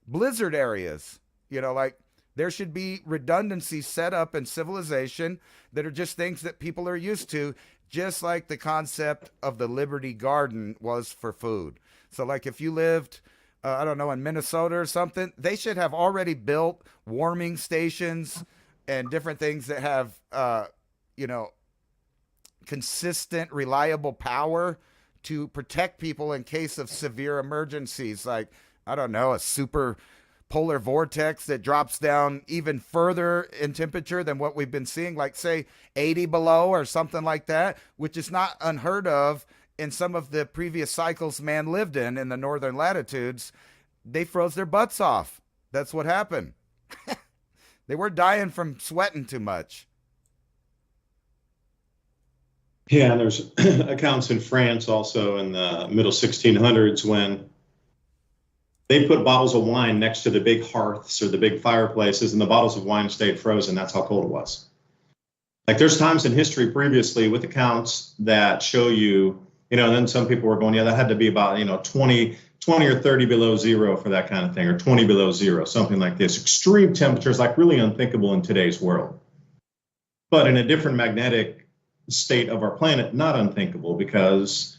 blizzard areas. You know, like, there should be redundancies set up in civilization that are just things that people are used to, just like the concept of the Liberty Garden was for food. So, like, if you lived, I don't know, in Minnesota or something, they should have already built warming stations and different things that have, you know, consistent, reliable power to protect people in case of severe emergencies. Like, I don't know, a super polar vortex that drops down even further in temperature than what we've been seeing, like, say, 80 below or something like that, which is not unheard of in some of the previous cycles man lived in the northern latitudes. They froze their butts off. That's what happened. They were dying from sweating too much. Yeah, and there's accounts in France also in the middle 1600s when they put bottles of wine next to the big hearths or the big fireplaces, and the bottles of wine stayed frozen. That's how cold it was. Like, there's times in history previously with accounts that show you, you know, and then some people were going, yeah, that had to be about, you know, 20 or 30 below zero for that kind of thing, or 20 below zero, something like this. Extreme temperatures, like, really unthinkable in today's world. But in a different magnetic state of our planet, not unthinkable, because,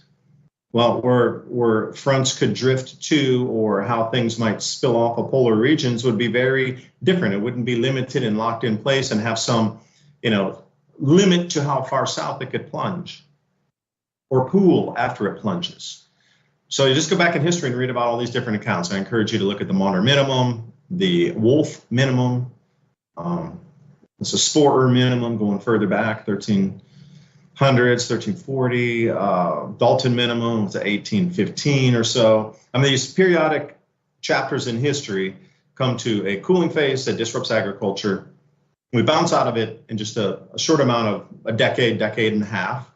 well, where fronts could drift to, or how things might spill off of polar regions, would be very different. It wouldn't be limited and locked in place and have some, you know, limit to how far south it could plunge or pool after it plunges. So you just go back in history and read about all these different accounts. I encourage you to look at the Monner minimum, the Wolf minimum, it's a Sporer minimum going further back, 1300s, 1340, Dalton minimum was 1815 or so. I mean, these periodic chapters in history come to a cooling phase that disrupts agriculture. We bounce out of it in just a short amount of a decade and a half.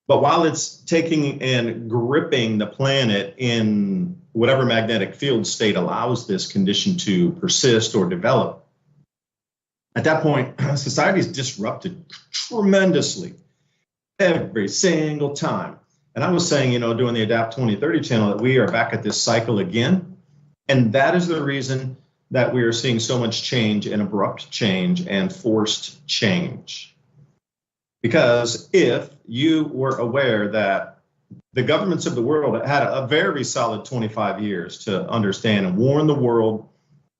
But while it's taking and gripping the planet in whatever magnetic field state allows this condition to persist or develop, at that point, society is disrupted tremendously every single time. And I was saying, you know, doing the Adapt 2030 channel, that we are back at this cycle again. And that is the reason that we are seeing so much change and abrupt change and forced change. Because if you were aware that the governments of the world had a very solid 25 years to understand and warn the world,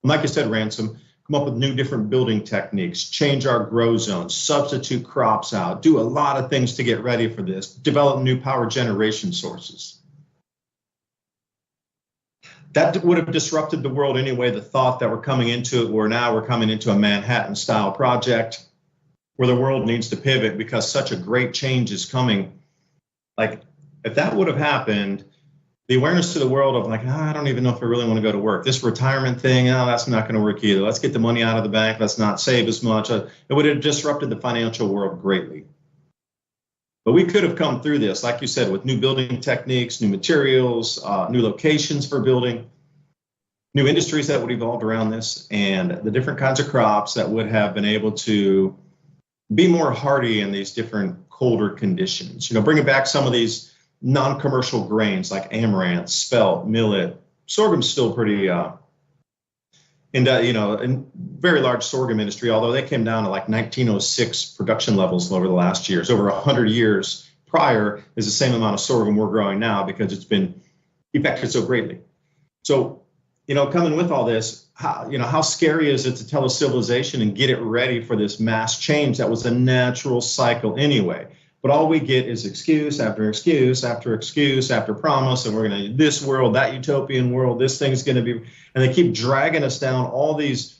like you said, Ransom, come up with new different building techniques, change our grow zones, substitute crops out, do a lot of things to get ready for this, develop new power generation sources. That would have disrupted the world anyway. The thought that we're coming into it, where now we're coming into a Manhattan style project where the world needs to pivot because such a great change is coming. Like, if that would have happened, the awareness to the world of like, I don't even know if I really want to go to work. This retirement thing, that's not going to work either. Let's get the money out of the bank. Let's not save as much. It would have disrupted the financial world greatly. But we could have come through this, like you said, with new building techniques, new materials, new locations for building, new industries that would evolve around this, and the different kinds of crops that would have been able to be more hardy in these different colder conditions. Bringing back some of these non-commercial grains like amaranth, spelt, millet. Sorghum's still pretty, in very large sorghum industry, although they came down to like 1906 production levels over the last years. Over 100 years prior is the same amount of sorghum we're growing now because it's been affected so greatly. So, coming with all this, how scary is it to tell a civilization and get it ready for this mass change that was a natural cycle anyway? But all we get is excuse after excuse after excuse after promise, and we're going to this world, that utopian world, this thing's going to be, and they keep dragging us down all these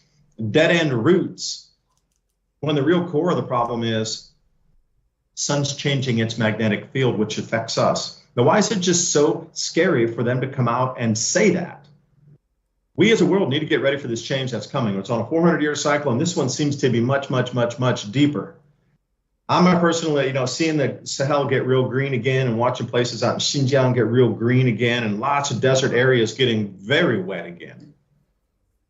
dead end routes. When the real core of the problem is sun's changing its magnetic field, which affects us. Now, why is it just so scary for them to come out and say that? We as a world need to get ready for this change that's coming. It's on a 400-year cycle, and this one seems to be much, much, much, much deeper. I'm personally, seeing the Sahel get real green again and watching places out in Xinjiang get real green again and lots of desert areas getting very wet again.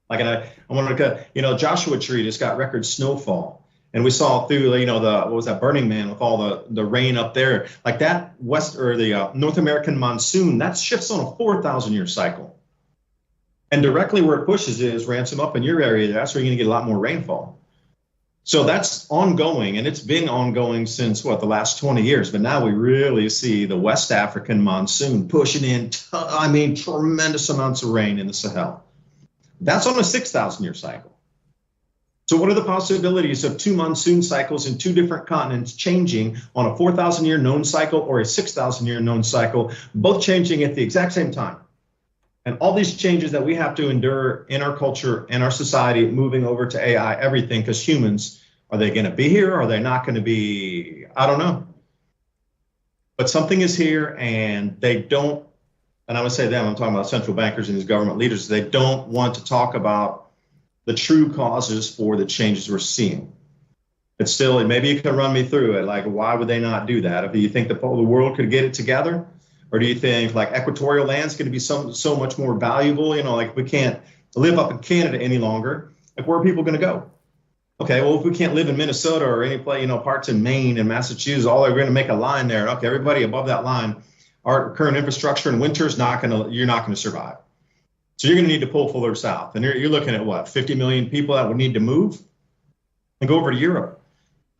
Like, I wanted to, Joshua Tree just got record snowfall. And we saw through, what was that, Burning Man with all the rain up there. Like that the North American monsoon, that shifts on a 4,000-year cycle. And directly where it pushes is Ransom up in your area. That's where you're going to get a lot more rainfall. So that's ongoing, and it's been ongoing since, the last 20 years. But now we really see the West African monsoon pushing in, tremendous amounts of rain in the Sahel. That's on a 6,000-year cycle. So what are the possibilities of two monsoon cycles in two different continents changing on a 4,000-year known cycle or a 6,000-year known cycle, both changing at the exact same time? And all these changes that we have to endure in our culture and our society, moving over to AI, everything, because humans, are they going to be here? Or are they not going to be? I don't know. But something is here, and they don't, and I would say them, I'm talking about central bankers and these government leaders, they don't want to talk about the true causes for the changes we're seeing. It's still, and maybe you can run me through it, like why would they not do that? Do you think the world could get it together? Or do you think like equatorial land's going to be so much more valuable? Like we can't live up in Canada any longer. Like where are people going to go? Okay, well, if we can't live in Minnesota or any place, parts in Maine and Massachusetts, we're going to make a line there. Okay, everybody above that line, our current infrastructure in winter you're not going to survive. So you're going to need to pull further south. And you're looking at 50 million people that would need to move and go over to Europe.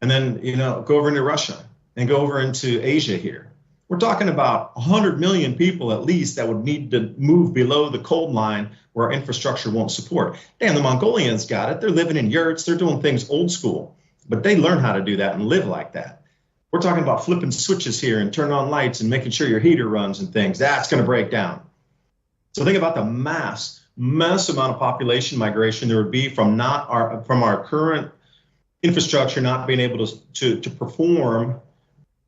And then, go over into Russia and go over into Asia here. We're talking about 100 million people at least that would need to move below the cold line where our infrastructure won't support. Damn, the Mongolians got it. They're living in yurts. They're doing things old school, but they learn how to do that and live like that. We're talking about flipping switches here and turning on lights and making sure your heater runs and things. That's going to break down. So think about the mass amount of population migration there would be from our current infrastructure not being able to perform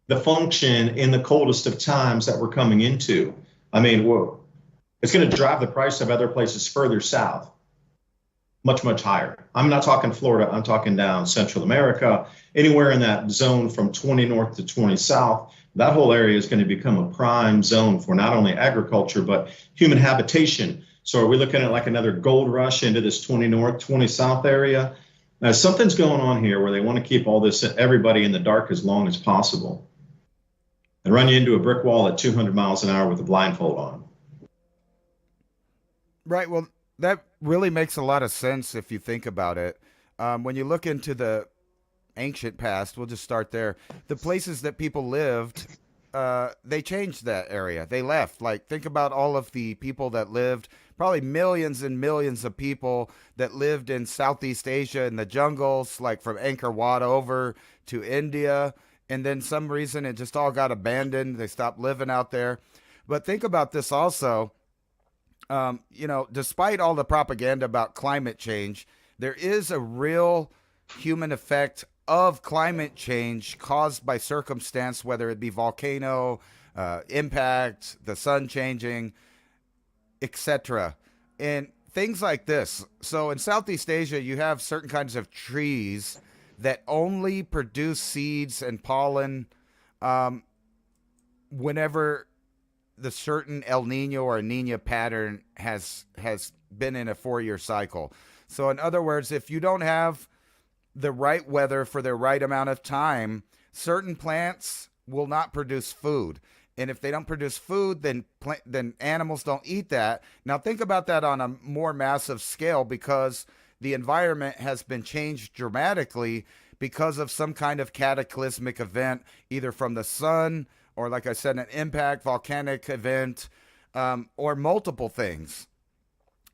the function in the coldest of times that we're coming into. It's going to drive the price of other places further south much, much higher. I'm not talking Florida. I'm talking down Central America, anywhere in that zone from 20 north to 20 south. That whole area is going to become a prime zone for not only agriculture, but human habitation. So are we looking at like another gold rush into this 20 north, 20 south area? Now, something's going on here where they want to keep everybody in the dark as long as possible and run you into a brick wall at 200 miles an hour with a blindfold on. Right. Well, that really makes a lot of sense if you think about it. When you look into the ancient past, we'll just start there. The places that people lived, they changed that area. They left. Like, think about all of the people that lived, probably millions and millions of people that lived in Southeast Asia in the jungles, like from Angkor Wat over to India. And then some reason it just all got abandoned. They stopped living out there. But think about this also. Despite all the propaganda about climate change, there is a real human effect of climate change caused by circumstance, whether it be volcano impact, the sun changing, etc. And things like this. So in Southeast Asia, you have certain kinds of trees that only produce seeds and pollen whenever the certain El Nino or Nina pattern has been in a 4-year cycle. So in other words, if you don't have the right weather for the right amount of time, certain plants will not produce food. And if they don't produce food, then animals don't eat that. Now think about that on a more massive scale, because the environment has been changed dramatically because of some kind of cataclysmic event, either from the sun or, like I said, an impact, volcanic event, or multiple things.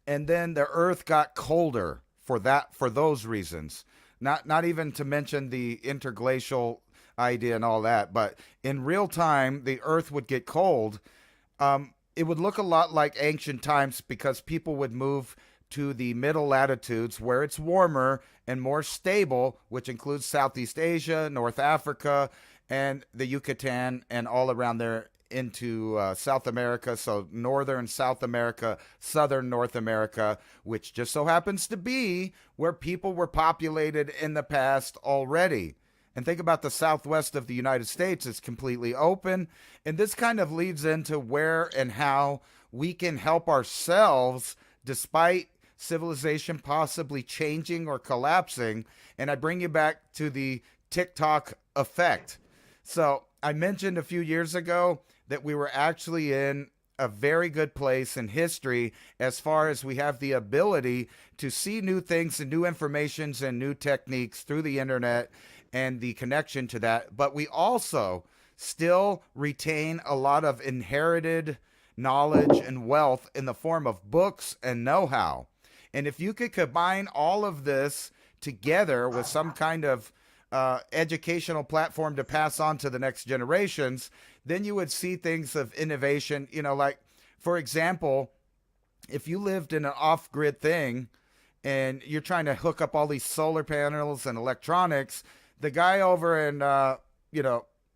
And then the earth got colder for those reasons. Not even to mention the interglacial idea and all that, but in real time, the earth would get cold. It would look a lot like ancient times, because people would move to the middle latitudes where it's warmer and more stable, which includes Southeast Asia, North Africa, and the Yucatan, and all around there into South America. So northern South America, southern North America, which just so happens to be where people were populated in the past already. And think about the southwest of the United States. It's completely open. And this kind of leads into where and how we can help ourselves despite civilization possibly changing or collapsing. And I bring you back to the TikTok effect. So I mentioned a few years ago that we were actually in a very good place in history as far as we have the ability to see new things and new informations and new techniques through the internet and the connection to that. But we also still retain a lot of inherited knowledge and wealth in the form of books and know-how. And if you could combine all of this together with some kind of educational platform to pass on to the next generations, then you would see things of innovation. Like, for example, if you lived in an off-grid thing and you're trying to hook up all these solar panels and electronics, the guy over in,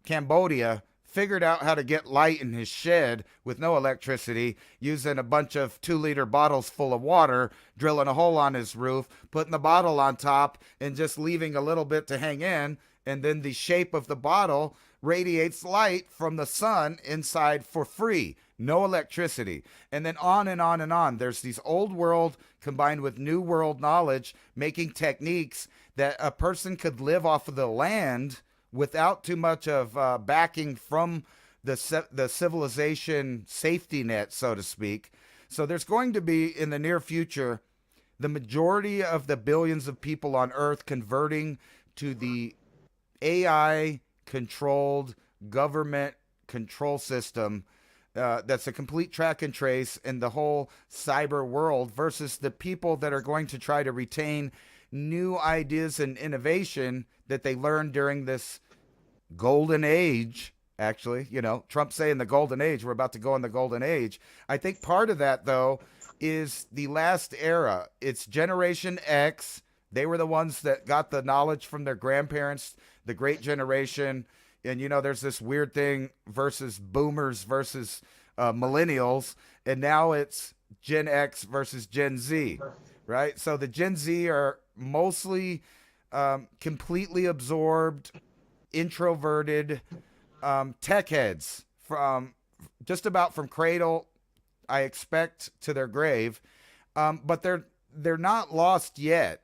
Cambodia figured out how to get light in his shed with no electricity, using a bunch of 2-liter bottles full of water, drilling a hole on his roof, putting the bottle on top, and just leaving a little bit to hang in. And then the shape of the bottle radiates light from the sun inside for free. No electricity. And then on and on and on. There's these old world combined with new world knowledge, making techniques that a person could live off of the land without too much of backing from the civilization safety net, so to speak. So there's going to be, in the near future, the majority of the billions of people on Earth converting to the AI-controlled government control system that's a complete track and trace in the whole cyber world, versus the people that are going to try to retain new ideas and innovation that they learned during this golden age. Actually, Trump saying the golden age, we're about to go in the golden age. I think part of that, though, is the last era. It's Generation X. They were the ones that got the knowledge from their grandparents, the great generation. And, there's this weird thing versus boomers versus millennials. And now it's Gen X versus Gen Z, right? So the Gen Z are mostly completely absorbed, introverted tech heads from just about from cradle, I expect, to their grave. But they're not lost yet,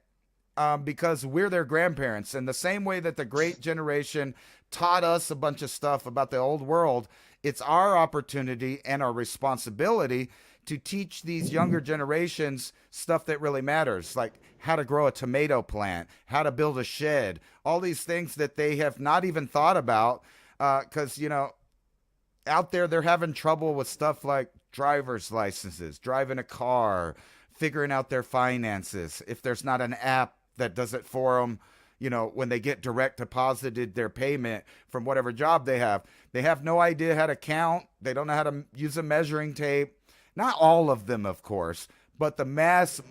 because we're their grandparents. And the same way that the great generation taught us a bunch of stuff about the old world, it's our opportunity and our responsibility to teach these younger generations stuff that really matters, like how to grow a tomato plant, how to build a shed, all these things that they have not even thought about, because, you know, out there they're having trouble with stuff like driver's licenses, driving a car, figuring out their finances. If there's not an app that does it for them, you know, when they get direct deposited their payment from whatever job they have no idea how to count. They don't know how to use a measuring tape. Not all of them, of course, but the mass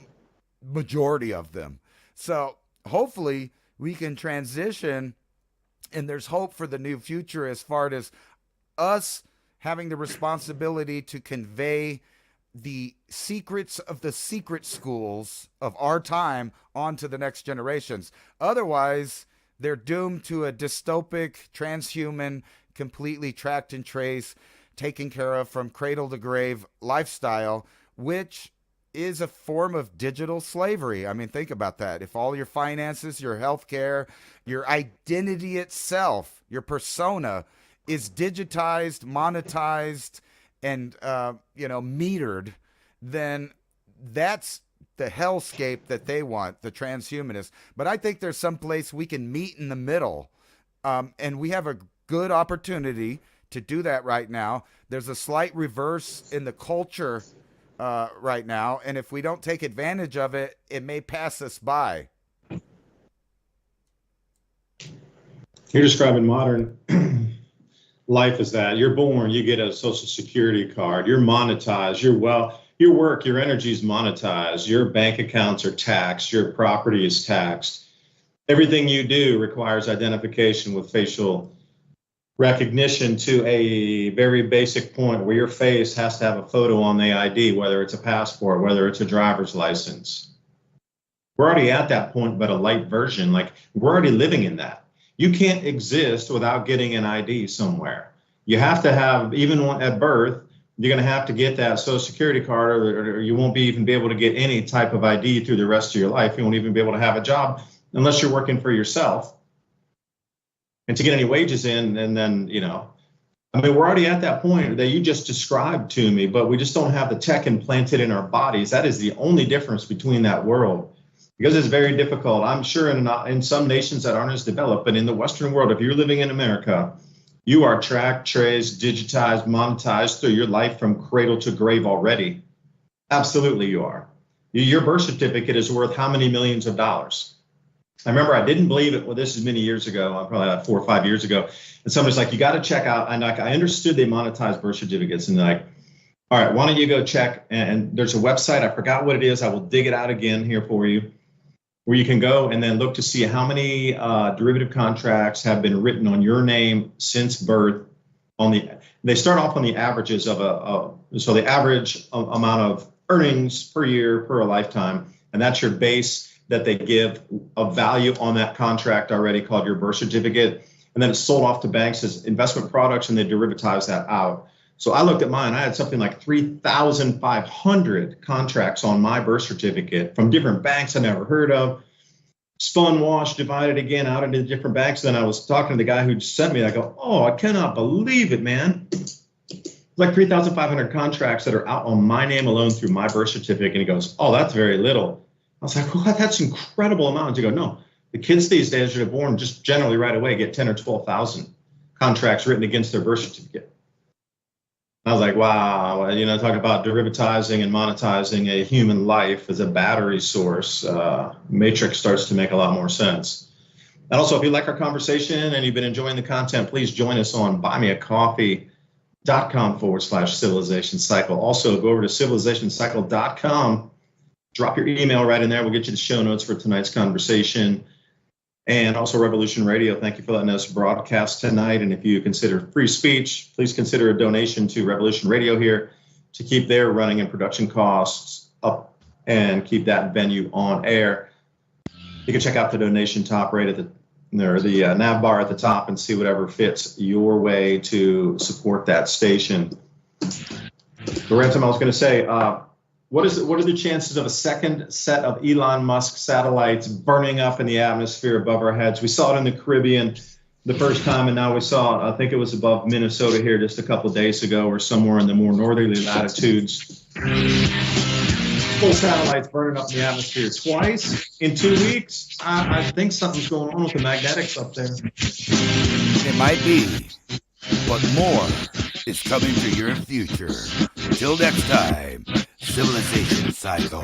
majority of them. So hopefully we can transition, and there's hope for the new future as far as us having the responsibility to convey the secrets of the secret schools of our time onto the next generations. Otherwise, they're doomed to a dystopic, transhuman, completely tracked and traced, taken care of from cradle to grave lifestyle, which is a form of digital slavery. I mean, think about that. If all your finances, your healthcare, your identity itself, your persona is digitized, monetized, and metered, then that's the hellscape that they want, the transhumanists. But I think there's some place we can meet in the middle, and we have a good opportunity to do that right now. There's a slight reverse in the culture right now, and if we don't take advantage of it, it may pass us by. You're describing modern life as that. You're born, you get a social security card, you're monetized, your work, your energy is monetized, your bank accounts are taxed, your property is taxed. Everything you do requires identification with facial recognition to a very basic point where your face has to have a photo on the ID, whether it's a passport, whether it's a driver's license. We're already at that point, but a light version. Like, we're already living in that. You can't exist without getting an ID somewhere. You have to have, even at birth, you're going to have to get that social security card, or you won't even be able to get any type of ID through the rest of your life. You won't even be able to have a job unless you're working for yourself. And to get any wages in, and then, we're already at that point that you just described to me, but we just don't have the tech implanted in our bodies. That is the only difference between that world, because it's very difficult. I'm sure in some nations that aren't as developed, but in the Western world, if you're living in America, you are tracked, traced, digitized, monetized through your life from cradle to grave already. Absolutely, you are. Your birth certificate is worth how many millions of dollars? I remember I didn't believe it. Well, this is many years ago, probably like 4 or 5 years ago. And somebody's like, you got to check out. And I understood they monetize birth certificates. And they're like, all right, why don't you go check? And there's a website. I forgot what it is. I will dig it out again here for you, where you can go and then look to see how many derivative contracts have been written on your name since birth. They start off on the averages of so the average amount of earnings per year per a lifetime. And that's your base that they give a value on that contract already, called your birth certificate. And then it's sold off to banks as investment products, and they derivatize that out. So I looked at mine. I had something like 3,500 contracts on my birth certificate from different banks I never heard of, spun, washed, divided again out into different banks. Then I was talking to the guy who sent me. I go, oh, I cannot believe it, man. Like 3,500 contracts that are out on my name alone through my birth certificate. And he goes, oh, that's very little. I was like, well, that's incredible amount. You go, no, the kids these days that are born just generally right away get 10 or 12,000 contracts written against their birth certificate. I was like, wow, talk about derivatizing and monetizing a human life as a battery source. Matrix starts to make a lot more sense. And also, if you like our conversation and you've been enjoying the content, please join us on buymeacoffee.com/civilization cycle. Also, go over to civilizationcycle.com. Drop your email right in there. We'll get you the show notes for tonight's conversation. And also Revolution Radio, thank you for letting us broadcast tonight. And if you consider free speech, please consider a donation to Revolution Radio here to keep their running and production costs up and keep that venue on air. You can check out the donation top right at the nav bar at the top and see whatever fits your way to support that station. The ransom I was going to say, what are the chances of a second set of Elon Musk satellites burning up in the atmosphere above our heads? We saw it in the Caribbean. the first time, and now we saw, I think it was above Minnesota here just a couple of days ago, or somewhere in the more northerly latitudes. Full satellites burning up in the atmosphere twice in 2 weeks. I think something's going on with the magnetics up there. It might be, but more is coming to your future. Till next time, Civilization Cycle.